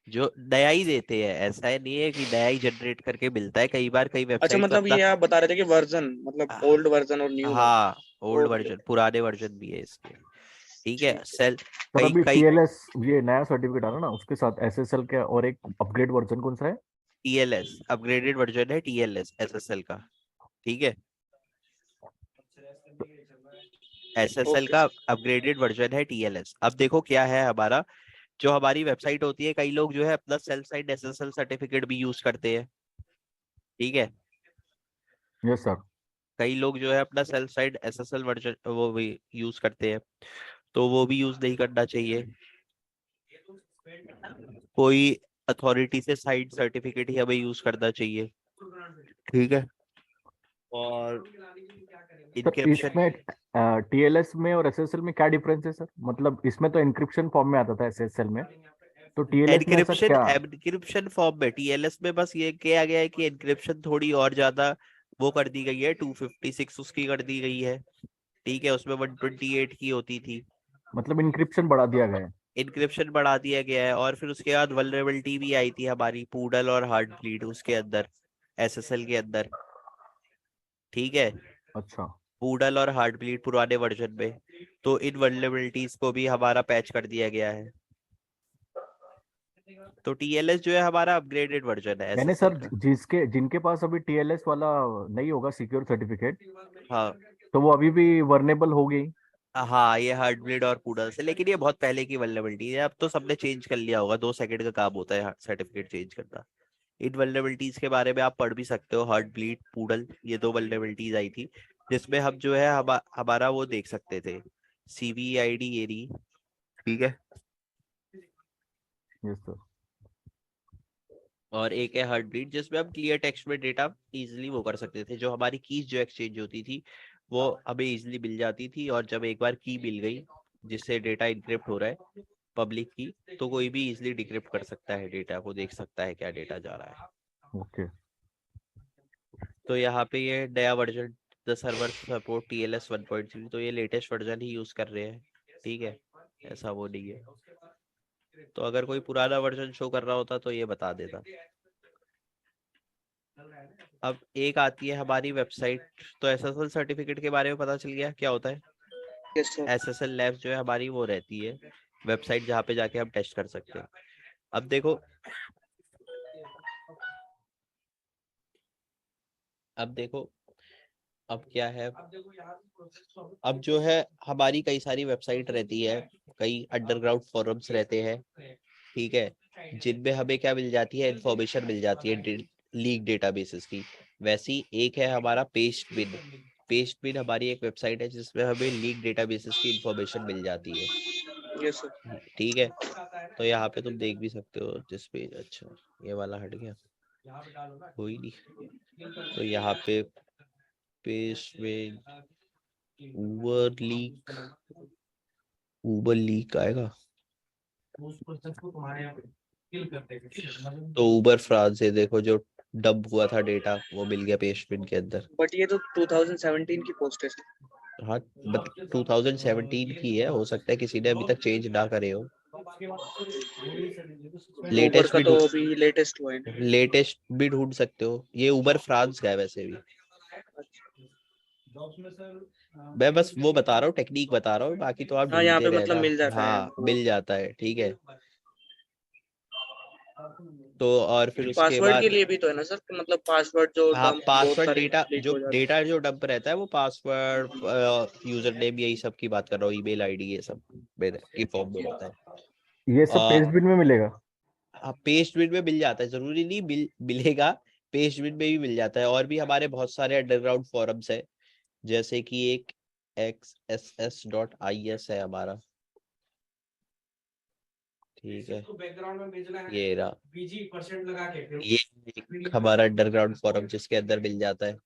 जो नया ही देते हैं, ऐसा है नहीं है कि नया ही जनरेट करके मिलता है, कई बार कई अच्छा, वेबसाइट तो मतलब अपना ये आप बता रहे थे कि वर्जन मतलब ओल्ड वर्जन और न्यू वर्जन। हाँ ओल्ड ओके। वर्जन, पुराने वर्जन भी है इसके। ठीक है, सेल सर कई अभी कई टीएलएस ये नया सर्टिफिकेट आ रहा ना, उसके साथ एसएसएल का और एक अपग्रेड वर्जन कौन सा है? टीएलएस अपग्रेडेड वर्जन है, टीएलएस एसएसएल का। ठीक है, एसएसएल ओके का सर। अपग्रेडेड वर्जन है टीएलएस। अब देखो क्या है हमारा, जो हमारी वेबसाइट होती है, कई लोग जो है अपना सेल्फ साइड एसएसएल सर्टिफिकेट भी यूज करते हैं। ठीक है, यस सर। कई लोग जो है अपना सेल्फ साइड एसएसएल वर्जन वो भी यूज करते हैं, तो वो भी यूज नहीं करना चाहिए। कोई अथॉरिटी से साइड सर्टिफिकेट ही हमें यूज करना चाहिए। ठीक है, और सर इनक्रिप्शन इसमें टीएलएस में और एसएसएल में क्या डिफरेंस है सर? मतलब इसमें तो एन्क्रिप्शन फॉर्म में आता था एसएसएल में, तो टीएलएस में ऐसा एनक्रिप्शन क्या? एनक्रिप्शन फॉर्म में, टीएलएस में बस ये किया गया है कि एनक्रिप्शन थोड़ी और ज्यादा वो कर दी गई है, 256 उसकी कर दी गई है। ठीक है, उसमें 128 की होती थी, मतलब इंक्रिप्शन बढ़ा दिया गया है। इंक्रिप्शन बढ़ा दिया गया है। और फिर उसके बाद वल्नरेबिलिटी भी आई थी हमारी पूडल और हार्ट ब्लीड उसके अंदर, एसएसएल के अंदर। ठीक है, अच्छा। पूडल और हार्ट ब्लीड पुराने वर्जन में, तो इन वल्नरेबिलिटीज को भी हमारा पैच कर दिया गया है। तो टीएलएस जो है हमारा अपग्रेडेड वर्जन है यानी एसएसएल सर का। जिनके पास अभी टीएलएस वाला नहीं होगा सिक्योर सर्टिफिकेट, हाँ तो वो अभी भी वर्नेबल हो गई। हाँ, ये हार्ट ब्लीड और पूडल से, लेकिन ये बहुत पहले की वल्नरेबिलिटी है, अब तो सबने चेंज कर लिया होगा, 2 सेकंड का काम होता है सर्टिफिकेट चेंज करना। इन वल्नरेबिलिटीज के बारे में आप पढ़ भी सकते हो, हार्ट ब्लीड पूडल ये 2 वल्नरेबिलिटीज आई थी, जिसमें हम जो है हमारा वो देख सकते थे, CVID ये रही। ठीक है, यस सर। और एक है हार्ट ब्लीड, जिसमें हम क्लियर टेक्स्ट में डेटा इजीली वो कर सकते थे, जो हमारी कीज जो एक्सचेंज होती थी वो हमें इजीली मिल जाती थी, और जब एक बार की मिल गई जिससे डेटा इनक्रिप्ट हो रहा है पब्लिक की, तो कोई भी इजीली डिक्रिप्ट कर सकता है डेटा को, देख सकता है क्या डेटा जा रहा है। ओके। तो यहाँ पे ये नया version the server support TLS 1.3, तो ये लेटेस्ट वर्जन ही यूज कर रहे हैं। ठीक है, ऐसा वो नहीं है, तो अगर कोई पुराना वर्जन शो कर रहा होता तो ये बता देता। अब एक आती है हमारी वेबसाइट, तो SSL सर्टिफिकेट के बारे में पता चल गया क्या होता है। Yes sir. SSL लैब्स जो है हमारी वो रहती है वेबसाइट, जहाँ पे जाके हम टेस्ट कर सकते हैं। अब देखो, अब क्या है, अब जो है हमारी कई सारी वेबसाइट रहती है, कई अंडरग्राउंड फोरम्स रहते हैं। ठीक है, जिनमें हमें क्या मिल जाती है, इंफॉर्मेशन मिल जाती है लीक डेटाबेसेस की। वैसी एक है हमारा पेस्टबिन। पेस्टबिन हमारी एक वेबसाइट है जिसमें हमें लीक डेटाबेसेस की इंफॉर्मेशन मिल जाती है। Yes sir. ठीक है, तो यहाँ पे तुम देख भी सकते हो जिस पे, अच्छा ये वाला हट गया, कोई नहीं। तो यहाँ पे पेस्टबिन ऊबर लीक आएगा, तो ऊबर फ्रांस से देखो जो डब हुआ था डेटा वो मिल गया पेस्टबिन के अंदर। बट ये तो 2017 की पोस्ट है सर। हाँ, बट 2017 की है, हो सकता है किसी ने अभी तक चेंज ना करे हो। ऊबर लेटेस्ट का भी तो अभी लेटेस्ट हुआ है ना। लेटेस्ट भी ढूंढ सकते हो, ये ऊबर फ्रांस का है वैसे भी। मैं बस वो बता रहा हूँ, टेक्निक बता रहा हूँ, बाकी तो आप हाँ, यहाँ ढूंढते पे मतलब रहना। मिल जाता है हाँ वो। मिल जाता है, ठीक है। तो और फिर उसके पासवर्ड के बाद, लिए भी तो है ना सर, कि मतलब पासवर्ड जो हाँ डंप बहुत पासवर्ड सारे डेटा, लीक जो हो जाते डेटा जो डंप रहता है वो पासवर्ड यूजर नेम यही सब की बात कर रहा हूँ, ईमेल आईडी ये सब की फॉर्म में रहता है। ये सब पेस्टबिन में मिलेगा? हाँ पेस्टबिन में मिल जाता है, जरूरी नहीं मिलेगा, पेस्टबिन में भी मिल जाता है। और भी हमारे बहुत सारे अंडरग्राउंड फोरम्स है, जैसे कि एक xss.is है हमारा। ठीक है, ये रहा, ये एक हमारा अंडरग्राउंड फोरम जिसके अंदर मिल जाता है।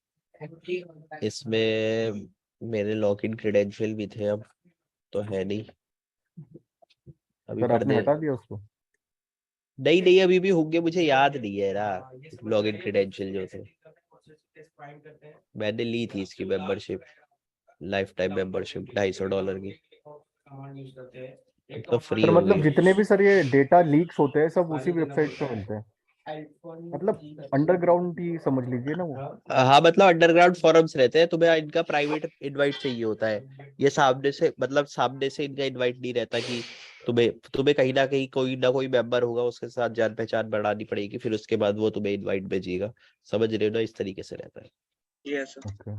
इसमें मेरे लॉगिन क्रेडेंशियल भी थे, अब तो है नहीं, अभी सर कर आपने दे। हटा दिया उसको? नहीं नहीं अभी भी होंगे, मुझे याद नहीं है ना लॉगिन क्रेडेंशियल जो थे। मैंने ली थी इसकी मेंबरशिप, लाइफ टाइम मेंबरशिप $250 की, तो फ्री सर हो मतलब गई। जितने भी सर ये डेटा लीक्स होते हैं सब उसी वेबसाइट पे मिलते हैं, मतलब अंडरग्राउंड ही समझ लीजिए ना वो। हाँ मतलब अंडरग्राउंड फोरम्स रहते हैं, तुम्हें इनका प्राइवेट इनवाइट चाहिए होता है। ये सामने से मतलब सामने से इनका इनवाइट नहीं रहता कि तुम्हें तुम्हें कहीं ना कोई मेंबर होगा, उसके साथ जान पहचान बढ़ानी पड़ेगी, फिर उसके बाद वो तुम्हें इनवाइट भेजेगा। समझ रहे हो ना, इस तरीके से रहता है yes sir. Okay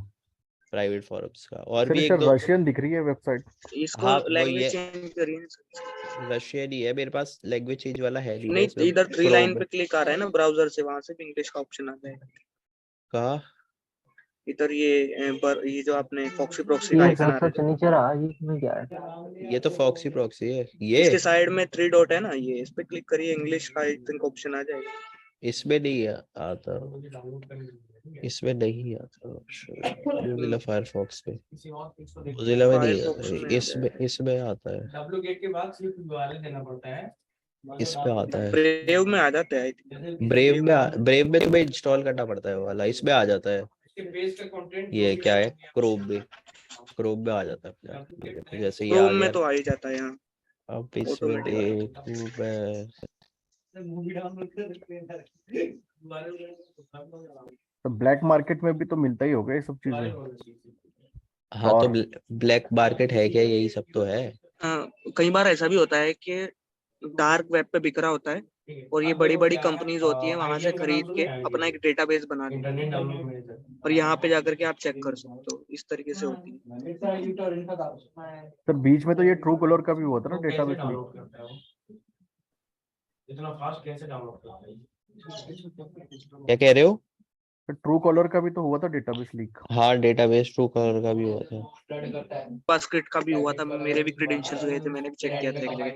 private forums का। और सर भी ये एक सर दो। रशियन दिख रही है वेबसाइट। इसको हाँ वो लैंग्वेज ये चेंज करिए ना सर। रशियन ही है, मेरे पास लैंग्वेज चेंज वाला है नहीं ना नहीं, इसमें। इधर 3 लाइन क्रोम पे क्लिक आ रहा है ना ब्राउजर से, वहां से भी इंग्लिश का ऑप्शन आ जाएगा। का इधर ये जो आपने फॉक्सी प्रॉक्सी का ये आइकन आ रहा सबसे नीचे रहा, ये इसमें क्या है? ये तो फॉक्सी प्रॉक्सी है है, ये। इसके साइड में 3 डॉट है ना, ये इस पे क्लिक करिए, इंग्लिश का आई थिंक ऑप्शन आ जाएगा। इसमें नहीं आता, इसमें नहीं आता मोजिला फायरफॉक्स पे, मोजिला में नहीं फायरफॉक्स आता, में आ इसमें जाएगा। इसमें आता है, डब्ल्यू गेट के बाद सिर्फ यूआरएल देना पड़ता है। इस पे आता है। ब्रेव में आ जाता है आई थिंक। ब्रेव में तुम्हें इंस्टॉल करना पड़ता है वो वाला, इसमें आ जाता है। ये क्या है, क्रोम में आ जाता है अपने आप। जैसे ये आ क्रोम में गया, तो आ ही जाता है यहाँ अब इसमें ऑटोमेटिक। देखूं मैं। मूवी डाउनलोड कर सकते हैं। तो ब्लैक मार्केट में भी तो मिलता ही होगा ये सब चीजें। हाँ तो और ब्लैक मार्केट है क्या, यही सब तो है। कई बार ऐसा भी होता है कि डार्क वेब पे बिक रहा होता है और ये बड़ी बड़ी कंपनीज होती है, वहां से खरीद के अपना एक डेटाबेस बना लेते इंटरनेट हैं डाउनलोड में और यहाँ पे जाकर के आप चेक कर सकते हो। इस तरीके से होती है। सर बीच में तो ये ट्रू कलर का भी हुआ था ना तो कैसे डेटाबेस लीक। डाउनलोड करता है वो? इतना फास्ट कैसे डाउनलोड करता है? क्या कह रहे हो? ट्रू कलर का भी तो हुआ था डेटाबेस लीक। हाँ डेटाबेस ट्रू कलर का भी हुआ था। पासक्रिप्ट का भी हुआ था, मेरे भी क्रेडेंशियल्स गए थे, मैंने भी चेक किया था एक जगह।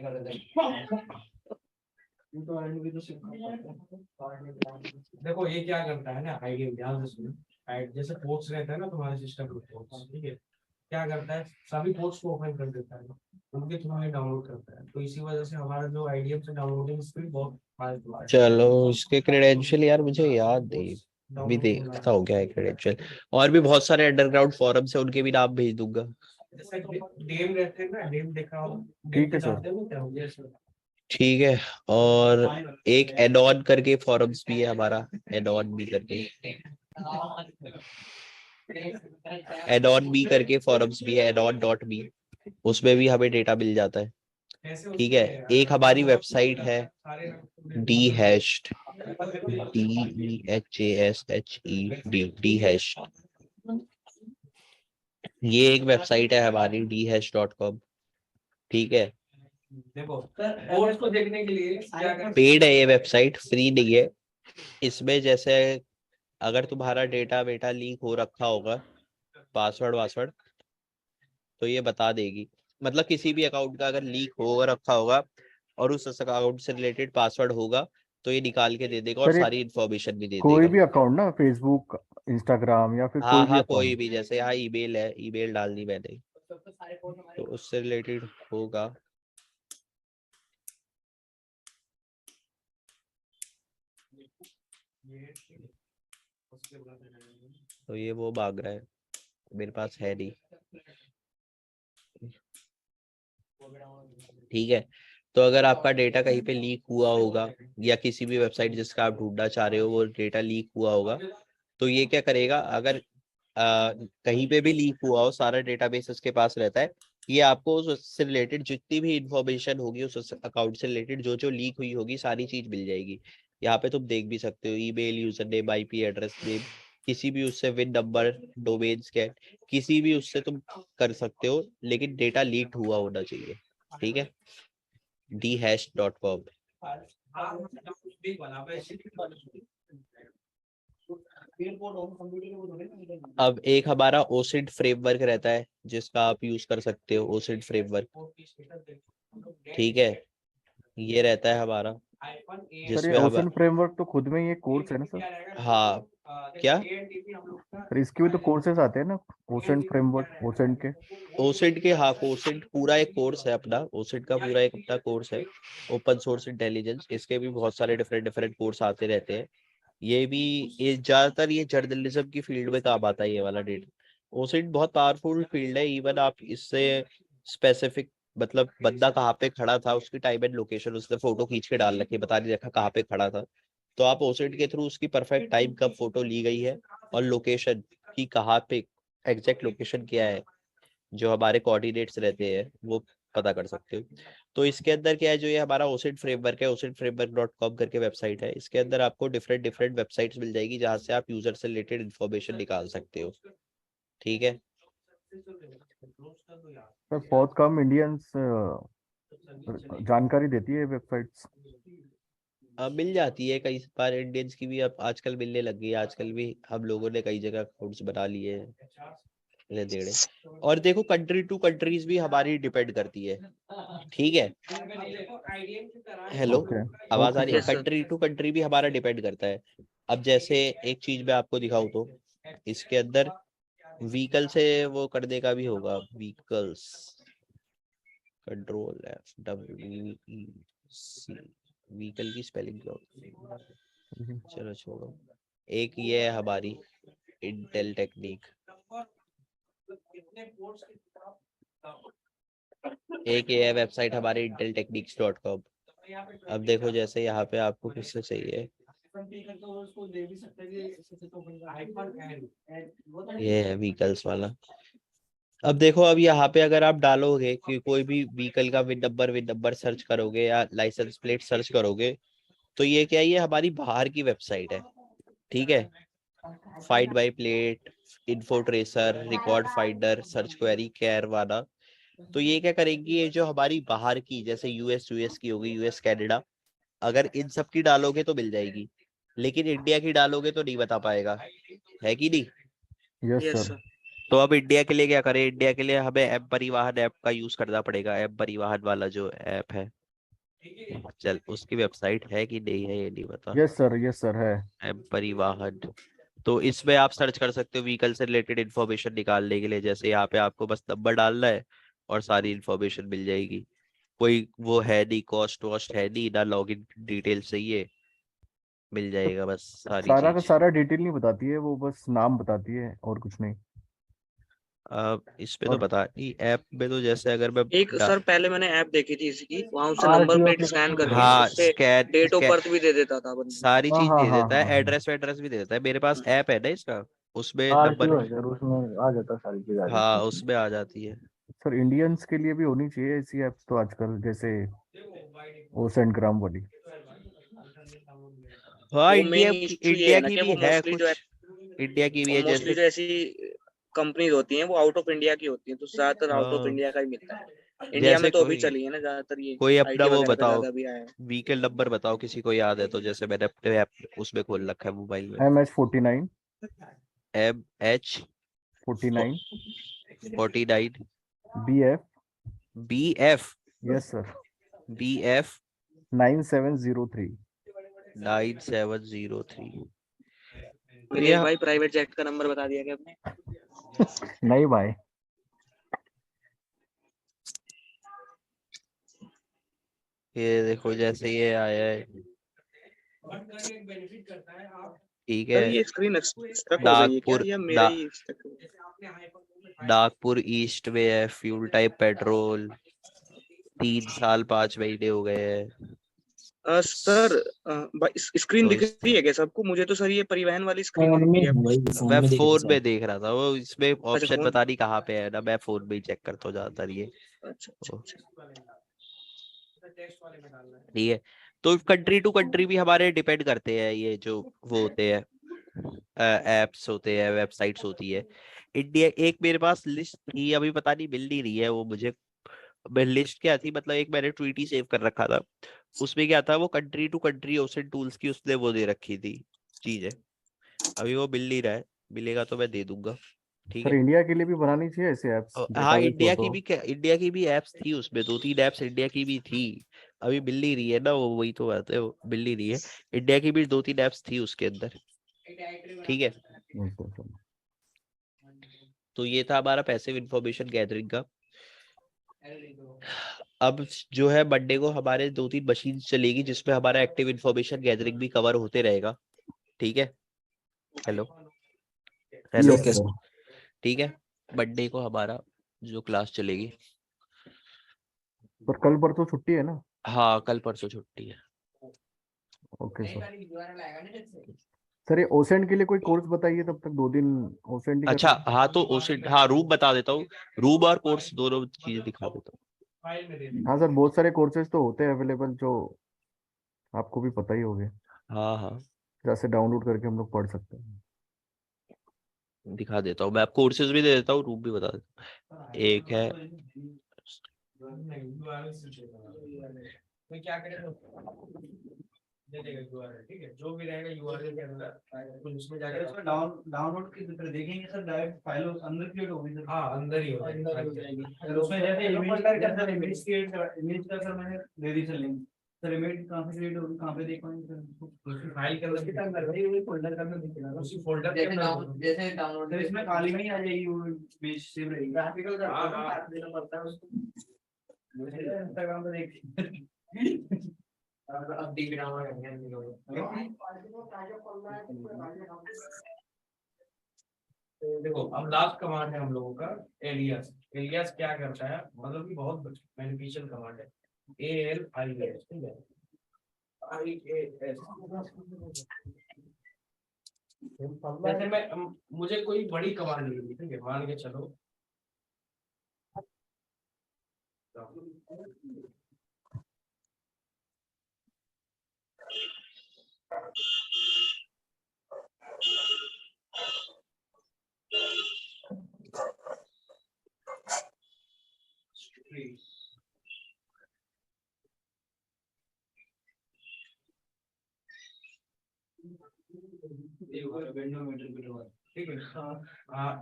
देखो ये क्या करता है ना, आईडी ध्यान से सुनो। जैसे पोर्ट्स रहता है ना तुम्हारे सिस्टम में पोर्ट्स, ठीक है, क्या करता है सभी पोर्ट्स को ओपन कर देता है, उनके थ्रू ये डाउनलोड करता है। तो इसी वजह से हमारा जो आईडीएम से डाउनलोडिंग स्पीड बहुत फास्ट है। चलो इसके क्रेडेंशियल यार मुझे याद नहीं, अभी देखता हूँ क्या है क्रेडेंशियल। और भी बहुत सारे अंडरग्राउंड फोरम्स है, उनके भी नाम भेज दूंगा। जैसे डीएम रहते हैं ना, डीएम देखा हो, ठीक है सर। ठीक है। और एक एडॉन करके फोरम्स भी है हमारा, एडॉन बी करके, एडॉन बी करके फोरम्स भी है, edon.me, उसमें भी हमें डेटा मिल जाता है। ठीक है। एक हमारी वेबसाइट है dhashed, dhashed, ये एक वेबसाइट है हमारी dhash.com। ठीक है। देखो पोर्ट्स को देखने के लिए क्या करना पेड है ये वेबसाइट, फ्री नहीं है। इसमें जैसे अगर तुम्हारा डेटा वेटा लीक हो रखा होगा, पासवर्ड तो ये बता देगी। मतलब किसी भी अकाउंट का अगर लीक हो रखा होगा और उस अकाउंट से रिलेटेड पासवर्ड होगा तो ये निकाल के दे देगा और सर ये सारी इंफॉर्मेशन भी दे कोई देगा। भी अकाउंट ना, फेसबुक, इंस्टाग्राम या फिर कोई हाँ भी हाँ कोई अकाउंट। भी, जैसे यहाँ ईमेल है, ईमेल डाल दी मैंने तो उससे रिलेटेड होगा। तो ये वो मांग रहा है, मेरे पास है नहीं। ठीक है। तो अगर आपका डेटा कहीं पे लीक हुआ होगा या किसी भी वेबसाइट जिसका आप ढूंढना चाह रहे हो वो डेटा लीक हुआ होगा, तो ये क्या करेगा, अगर कहीं पे भी लीक हुआ हो, सारा डेटाबेस उसके पास रहता है, ये आपको उससे रिलेटेड जितनी भी इंफॉर्मेशन होगी उस अकाउंट से रिलेटेड, जो जो लीक हुई होगी सारी चीज मिल जाएगी। यहाँ पे तुम देख भी सकते हो, email, user name, IP address name, किसी भी उससे विन नंबर, डोमेन स्कैन, किसी भी उससे तुम कर सकते हो, लेकिन डेटा लीक हुआ होना चाहिए। ठीक है। dhash.com। अब एक हमारा ओसिड फ्रेमवर्क रहता है जिसका आप यूज कर सकते हो, ओसिड फ्रेमवर्क। ठीक है। ये रहता है हमारा सर ये जिसमें हम, ओशन फ्रेमवर्क तो खुद में ये कोर्स है ना सर। हाँ क्या? सर इसके भी तो कोर्सेज आते हैं ना, ओसेंट फ्रेमवर्क, ओसेंट के। ओसेंट के, हाँ, ओसेंट पूरा एक कोर्स है अपना, ओसेंट का पूरा एक अपना कोर्स है, ओपन सोर्स इंटेलिजेंस। इसके भी बहुत सारे डिफरेंट डिफरेंट कोर्स आते रहते हैं। ये भी, ये ज्यादातर ये जर्नलिज्म की फील्ड में काम आता है ये वाला डेटा। ओसेंट बहुत पावरफुल फील्ड है। इवन आप इससे स्पेसिफिक, मतलब बंदा कहाँ पे खड़ा था, उसकी टाइम एंड लोकेशन उसने फोटो खींच के डाल रखी, बता नहीं रखा कहाँ पे खड़ा था, तो आप ओसेंट के थ्रू उसकी परफेक्ट टाइम कब फोटो ली गई है और लोकेशन की कहाँ पे, एग्जैक्ट लोकेशन क्या है, जो हमारे कोऑर्डिनेट्स रहते हैं वो पता कर सकते हो। तो इसके अंदर क्या है, जो ये हमारा ओसेंट फ्रेमवर्क है, osentframework.com करके वेबसाइट है, इसके अंदर आपको डिफरेंट डिफरेंट वेबसाइट्स मिल जाएगी जहां से आप यूजर से रिलेटेड इन्फॉर्मेशन निकाल सकते हो। ठीक है। सर बहुत कम इंडियंस जानकारी देती है वेबसाइट्स। अब मिल जाती है कई बार इंडियंस की भी, अब आजकल मिलने लग गई है। आजकल भी हम लोगों ने कई जगह अकाउंट्स बना लिए हैं ले देड़े। और देखो, कंट्री टू कंट्रीज भी हमारी डिपेंड करती है। ठीक है। हेलो, ओके आवाज आ ओके रही है? Yes, sir. Country to country भी हमारा डिपेंड करता है। अब जैसे एक चीज मैं आपको दिखाऊं तो इसके अंदर व्हीकल से वो करने का भी होगा, vehicles, control F W E C, vehicle की स्पेलिंग क्या होती है, चलो छोड़ो। एक ये है हमारी इंटेल टेक्निक, एक ये है वेबसाइट हमारी inteltechniques.com। अब देखो, जैसे यहाँ पे आपको किससे चाहिए, ये है व्हीकल्स वाला। अब देखो, अब यहाँ पे अगर आप डालोगे कि कोई भी व्हीकल का विन नंबर सर्च करोगे या लाइसेंस प्लेट सर्च करोगे, तो ये क्या है, ये हमारी बाहर की वेबसाइट है। ठीक है। Find by plate, info tracer, record finder, search query, Carvana. तो ये क्या करेंगी, ये जो हमारी बाहर की, जैसे यूएस की होगी, यूएस कनाडा, अगर इन सब की डालोगे तो मिल जाएगी, लेकिन इंडिया की डालोगे तो नहीं बता पाएगा, है कि नहीं? Yes Yes, sir. sir. तो अब इंडिया के लिए क्या करें, इंडिया के लिए हमें एम परिवहन ऐप का यूज करना पड़ेगा। एम परिवहन वाला जो ऐप है, चल उसकी वेबसाइट है कि नहीं है ये नहीं पता। यस सर है। एम परिवहन, तो इसमें आप सर्च कर सकते हो व्हीकल से रिलेटेड इन्फॉर्मेशन निकालने के लिए। जैसे यहाँ पे आपको बस नंबर डालना है और सारी इन्फॉर्मेशन मिल जाएगी। कोई वो है नहीं, कॉस्ट वॉस्ट है नहीं ना, लॉगिन डिटेल चाहिए, मिल तो जाएगा बस सारी सारा का चीज। सारा डिटेल नहीं बताती है वो, बस नाम बताती है और कुछ नहीं। अब इस पे तो और बता नहीं, ऐप में तो जैसे अगर मैं एक सर पहले मैंने ऐप देखी थी इसकी, वहां उससे number RTO plate scan application करके हाँ, उससे scan date of scan birth भी दे देता था बंदा। सारी हाँ चीज हाँ दे हाँ देता हाँ है, हाँ। एड्रेस वेड्रेस भी दे देता है। मेरे पास ऐप है ना इसका, उसमें नंबर, आरटीओ है सर, उसमें आ जाता, सारी चीज आ हाँ जाती है। उसमें आ जाती है। सर इंडियंस के लिए भी होनी चाहिए ऐसी एप्स तो आजकल, जैसे ओसेंट ग्राम वाली। हाँ, वो इंडिया मेन की, इशू ये इंडिया है ना की कि भी वो है मोस्टली जो कुछ, इंडिया की भी है मोस्टली जैसे। जो ऐसी कंपनीज होती हैं वो आउट ऑफ इंडिया की होती हैं, तो ज्यादातर आउट ऑफ हाँ, इंडिया का ही मिलता है। इंडिया में जैसे तो अभी कोई चली है ना ज्यादातर ये, कोई अपना आईटी वो वगैरह पे बताओ, ज्यादा भी आया है। व्हीकल नंबर बताओ किसी को याद है तो, जैसे मैंने अपने ऐप उसमें खोल रखा है मोबाइल में। MH49 MH 49 49 BF। BF yes sir. BF 9703। 9703। तो मेरे ये एक भाई प्राइवेट जेट का नंबर बता दिया क्या आपने? नहीं भाई। ये देखो, जैसे ये आया है, ठीक सर है। ये स्क्रीन स्ट्रक हो गई है क्या, नागपुर या मेरा ना, ही स्ट्रक है? नागपुर ईस्ट में है, फ्यूल टाइप पेट्रोल, 3 साल 5 महीने हो गए हैं। सर स्क्रीन तो दिख इस, रही है क्या सबको? मुझे तो सर ये परिवहन वाली स्क्रीन फोन दिख में रही है है आपको भाई, उसकी। फोन मैं में देख रहे फोन सर। में देख रहा था, वो इसमें अच्छा ऑप्शन फोन। पता नहीं कहाँ पे है ना, मैं फोन में ही चेक करता हूँ ज्यादातर ये। अच्छा अच्छा ओ, अच्छा। ठीक है। तो कंट्री टू कंट्री भी हमारे डिपेंड करते हैं ये जो वो होते हैं, एप्स होते हैं, वेबसाइट्स होती है। इंडिया, एक मेरे पास लिस्ट थी, अभी पता नहीं मिल नहीं रही है वो मुझे। लिस्ट क्या थी, मतलब एक मैंने ट्वीट ही सेव कर रखा था, उसमें क्या था, वो country to country ocean tools की उसने वो दे रखी थी चीज है। अभी वो मिल नहीं रहा है, मिलेगा तो मैं दे दूंगा। ठीक सर है। इंडिया के लिए भी बनानी चाहिए ऐसे एप्स, हाँ, डेटाबेस हो तो। इंडिया की भी एप्स थी उसमें, 2-3 एप्स इंडिया की भी थी। अभी मिल नहीं रही है ना वो, वही तो बात है, वो मिल नहीं रही है। इंडिया की भी 2-3 एप्स थी उसके अंदर। ठीक है, Yes, sir. तो ये था हमारा पैसिव इंफॉर्मेशन गैदरिंग का। अब जो है मंडे को हमारे 2-3 मशीन चलेगी जिसमें हमारा एक्टिव इंफॉर्मेशन गैदरिंग भी कवर होते रहेगा। ठीक है, हेलो हेलो, Yes, sir. ठीक है, मंडे को हमारा जो क्लास चलेगी। पर कल परसों छुट्टी है ना? हाँ, कल परसों छुट्टी है। Okay sir. सर ये ओसेंड के लिए कोई कोर्स बताइए, तब तक 2 दिन ओसेंड ही अच्छा, हाँ तो उसे, हाँ रूब बता देता हूँ, रूब और कोर्स दोनों चीजें दिखा देता हूँ। फाइल में दे हाँ सर, बहुत सारे कोर्सेज तो होते हैं अवेलेबल, जो आपको भी पता ही होंगे, हाँ हाँ, जैसे डाउनलोड करके हम लोग पढ़ सकते हैं। दिखा देता हूँ, मैं आपको कोर्सेज भी दे देता हूँ, रूब भी बता देता हूँ। एक है, नहीं URL से तो क्या करें, दे देगा URL, ठीक है, जो भी रहेगा URL के अंदर कुछ उसमें जाके डाउनलोड की फिर देखेंगे सर, डायरेक्ट फाइल अंदर क्रिएट होगी सर। हाँ अंदर ही होगा, अंदर हो जाएगी। फिर उसमें जैसे इमेज क्रिएट इमेज का सर मैंने दे दी सर लिंक। सर इमेज कहाँ से क्रिएट होगी, कहाँ पे देख पाएंगे सर? उसी फाइल के अंदर फोल्डर के अंदर दिखेगा। उसी फोल्डर के अंदर जैसे डाउनलोड सर इसमें खाली में ही आ जाएगी वो इमेज सेव रहेगी। ग्राफिकल का हाँ। देना पड़ता है उसको। मुझे इंस्टाग्राम पे देखते अब डी डाउनलोड देखो, अब लास्ट कमांड है हम लोगों का एलियास। एलियास क्या करता है, मतलब कि बहुत बेनिफिशियल कमांड है। ALIAS, ठीक है, IAS। जैसे मैं मुझे कोई बड़ी कमांड मिली, ठीक है, मान के चलो ठीक है।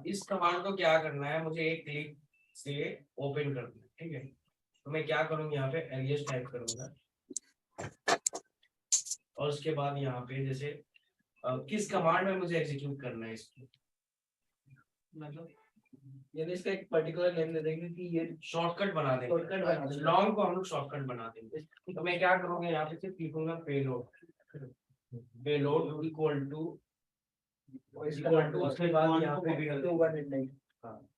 इस कमांड को क्या करना है, मुझे एक क्लिक से ओपन करना है, ठीक है। तो मैं क्या करूंगा, यहाँ पे एलियास टाइप करूंगा और उसके बाद यहाँ पे जैसे किस कमांड में मुझे एग्जीक्यूट करना है इसको, मतलब यानी इसका एक पर्टिकुलर नेम दे देंगे कि ये शॉर्टकट बना देंगे, शॉर्टकट बना देंगे। लॉन्ग को हम लोग शॉर्टकट बना देंगे। तो मैं क्या करूंगा, यहाँ पे सिर्फ लिखूंगा पेलोड इक्वल टू उसके बाद यहाँ पे हाँ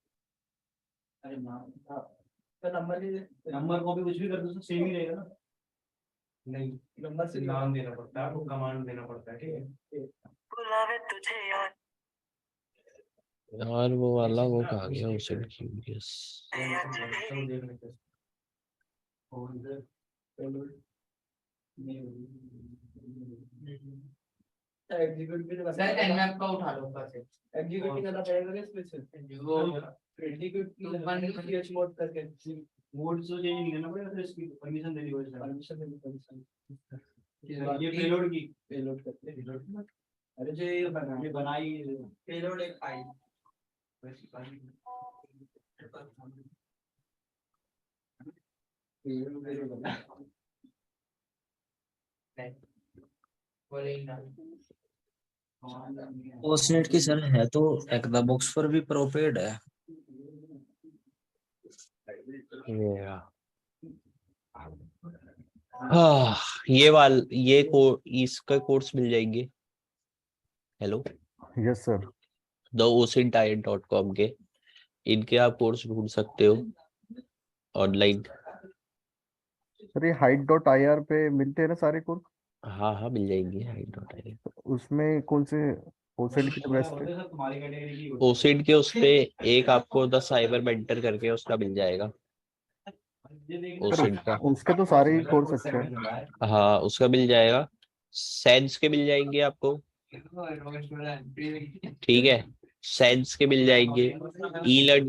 अरे तो नंबर को भी कुछ भी कर दो तो सेम ही रहेगा ना। नहीं, नंबर से नाम देना पड़ता है, आपको कमांड देना पड़ता है, ठीक है। यार वो वाला वो कहाँ गया, उसे क्यूरियस। एग्जीक्यूट भी तो सर एनमैप का उठा लो ऊपर से। एग्जीक्यूट भी करना पड़ेगा क्या इसमें? वो एग्जीक्यूट की सीएच मोड करके मोड तो चेंज नहीं करना पड़ेगा, फिर इसकी परमिशन देनी पड़ेगी। परमिशन देनी पड़ेगी। ये पेलोड करते हैं पेलोड। अरे जो ये बनाई पेलोड एक फाइल वैसी फाइल ओसनेट की सर है तो एक्वाबॉक्स पर भी प्रोपेड है। हाँ, इसका कोर्स मिल जाएंगे। Hello, yes sir. theoceantired.com के, इनके आप कोर्स ढूंढ सकते हो ऑनलाइन। सर ये height.ir पे मिलते हैं ना सारे कोर्स? हाँ हाँ, मिल जाएंगे। उसमें कौन से ओसेंड की बेस्ट है? तुम्हारी कैटेगरी की ओसेड के उस पे एक आपको द साइबर मेंटर करके उसका मिल जाएगा, ओसेड का। उसके तो सारे ही कोर्स अच्छे हैं। हाँ, उसका मिल जाएगा। सेंस के मिल जाएंगे आपको, ठीक है, सेंस के मिल जाएंगे। ईलर्न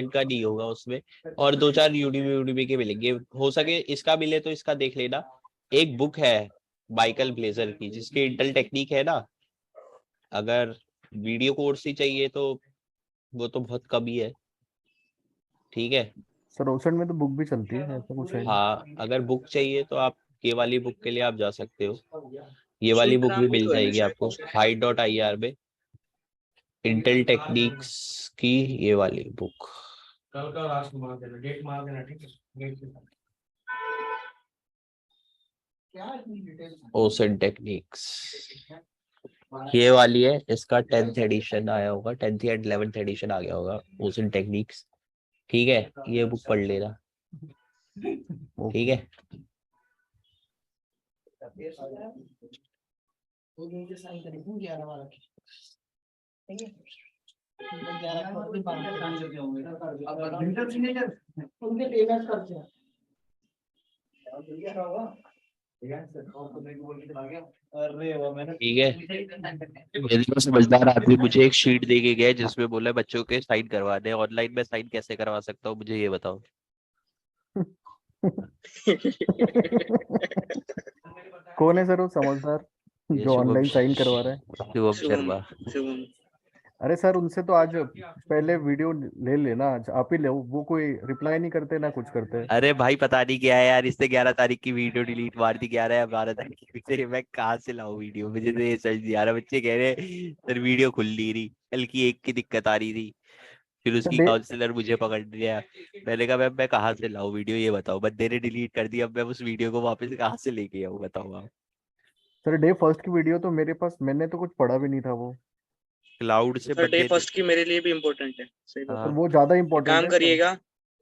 का नहीं होगा उसमें, और 2-4 यूडीमी के मिलेंगे। हो सके इसका मिले तो इसका देख लेना। एक बुक है माइकल ब्लेजर की, जिसकी इंटेल टेक्निक है ना। अगर वीडियो कोर्स ही चाहिए तो वो तो बहुत कम ही है, ठीक है। सर ओसेंड में तो बुक भी चलती है, ऐसा कुछ है? हाँ, अगर बुक चाहिए तो आप ये वाली बुक के लिए आप जा सकते हो, ये वाली बुक भी नाम की मिल तो है ना जाएगी शायद आपको से। हाई.ir में, इंटेल टेक्निक्स की ये वाली बुक। कल का लास्ट मार देना, डेट मार देना, ठीक है? डेट के साथ। क्या इतनी डिटेल ओशन टेक्निक्स ये वाली है, इसका 10th एडिशन आया होगा, 10th या 11th एडिशन आ गया होगा ओशन टेक्निक्स। ठीक है, ये बुक पढ़ लेना। ठीक है, वो दिन के साइन करेंगे 11 वाला की, ठीक है? 11 को भी बात करके होंगे। अब इंटर सिग्नेचर उनके पेमेंट करते हैं। अब बढ़िया होगा। ठीक है सर, और तो मैं बोल के चला गया। अरे वो मैंने ठीक है। मेरे को समझदार आदमी मुझे एक शीट दे के गया जिसमें बोला बच्चों के साइन करवाने हैं। ऑनलाइन में साइन कैसे करवा सकता हूँ, मुझे ये बताओ। कौन है सर वो समझदार ये जो ऑनलाइन साइन करवा रहा है? शुभम शुभम शर्मा। शुभम अरे सर उनसे तो आज पहले वीडियो ले लेना, आज आप ही ले, वो कोई रिप्लाई नहीं करते ना कुछ करते। अरे भाई पता नहीं क्या है यार, इसने 11 तारीख की वीडियो डिलीट मार दी, 11 या 12 तारीख की वीडियो। मैं कहाँ से लाऊं वीडियो, मुझे तो ये समझ नहीं आ रहा। बच्चे कह रहे सर वीडियो खुल नहीं रही, कल की एक की दिक्कत आ रही थी, फिर सर उसकी काउंसलर मुझे पकड़ लिया। मैंने कहा मैं कहाँ से लाऊं वीडियो, ये बताओ। बंदे ने डिलीट कर दी, अब मैं उस वीडियो को वापस कहाँ से लेके आऊं, बताओ आप। सर डे फर्स्ट की वीडियो तो मेरे पास, मैंने तो कुछ पढ़ा भी नहीं था वो। क्लाउड से सर, डे बंदे फर्स्ट की मेरे लिए भी इम्पोर्टेंट है, सही बात। सर हाँ, वो ज्यादा एक इम्पोर्टेंट काम है सर। करिएगा,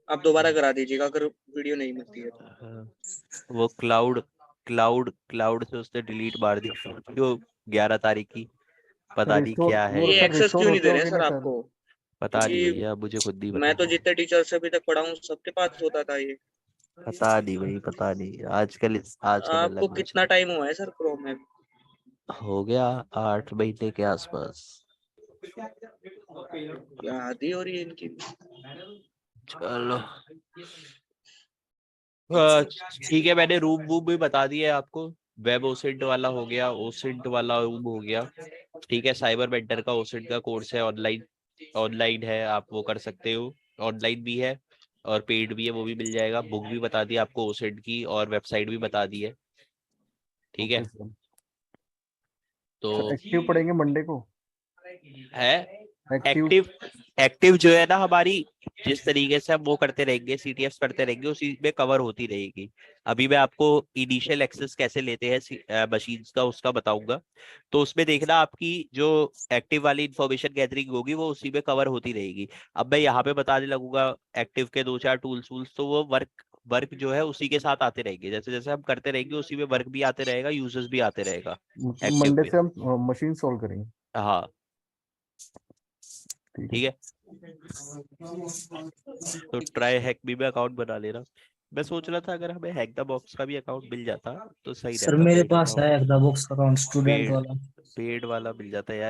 आप दोबारा करा दीजिएगा अगर वीडियो नहीं मिलती है तो। हाँ, वो क्लाउड क्लाउड क्लाउड से उसने डिलीट मार दी वीडियो 11 तारीख की। सर पता नहीं रिस्टोर क्या है वो ये ये, सर एक्सेस रिस्टोर क्यों नहीं होते दे रहे हैं होंगे सर ना सर? आपको? पता नहीं क्योंकि भैया, मुझे खुद नहीं मैं पता। तो जितने टीचर से अभी तक पढ़ा हूँ सबके पास होता था ये। पता नहीं भाई, पता नहीं। आजकल आजकल आपको अलग कितना टाइम हुआ है सर क्रोम में? हो गया 8 महीने के आसपास। क्या आदि हो रही है इनकी। चलो ठीक है, मैंने रूम वूम भी बता दिया आपको। वेब ओसेंट वाला हो गया, ओसेंट वाला रूम हो गया। ठीक है, साइबर मेंटर का ओसेंट का कोर्स है, ऑनलाइन ऑनलाइन है, आप वो कर सकते हो। ऑनलाइन भी है और पेड भी है, वो भी मिल जाएगा। बुक भी बता दी आपको ओसेंट की, और वेबसाइट भी बता दी है। ठीक है, ओके सर। तो सर एक्टिव पढ़ेंगे मंडे को? है एक्टिव एक्टिव। एक्टिव जो है ना हमारी, जिस तरीके से हम वो करते रहेंगे, सीटीएफ करते रहेंगे, उसी में कवर होती रहेगी। अभी मैं आपको इनिशियल एक्सेस कैसे लेते हैं मशीन्स का, उसका बताऊंगा। तो उसमें देखना आपकी जो एक्टिव वाली इंफॉर्मेशन गैदरिंग होगी वो उसी में कवर होती रहेगी। अब मैं यहाँ पे बताने लगूंगा एक्टिव के 2-4 टूल्स वूल्स, तो वो वर्क वर्क जो है उसी के साथ आते रहेंगे। जैसे जैसे हम करते रहेंगे उसी में वर्क भी आते रहेगा, यूजर्स भी आते रहेगा मतलब एक्टिव मंडे में। से हम मशीन सॉल्व करेंगे? हाँ ठीक ठीक है। है, तो ट्राई हैक भी में अकाउंट बना लेना। मैं सोच रहा था अगर हमें हैक द बॉक्स का भी अकाउंट मिल जाता तो सही सर रहता, मेरे पेड पास है अकाउंट। एक the box account student paid वाला। पेड वाला मिल जाता यार।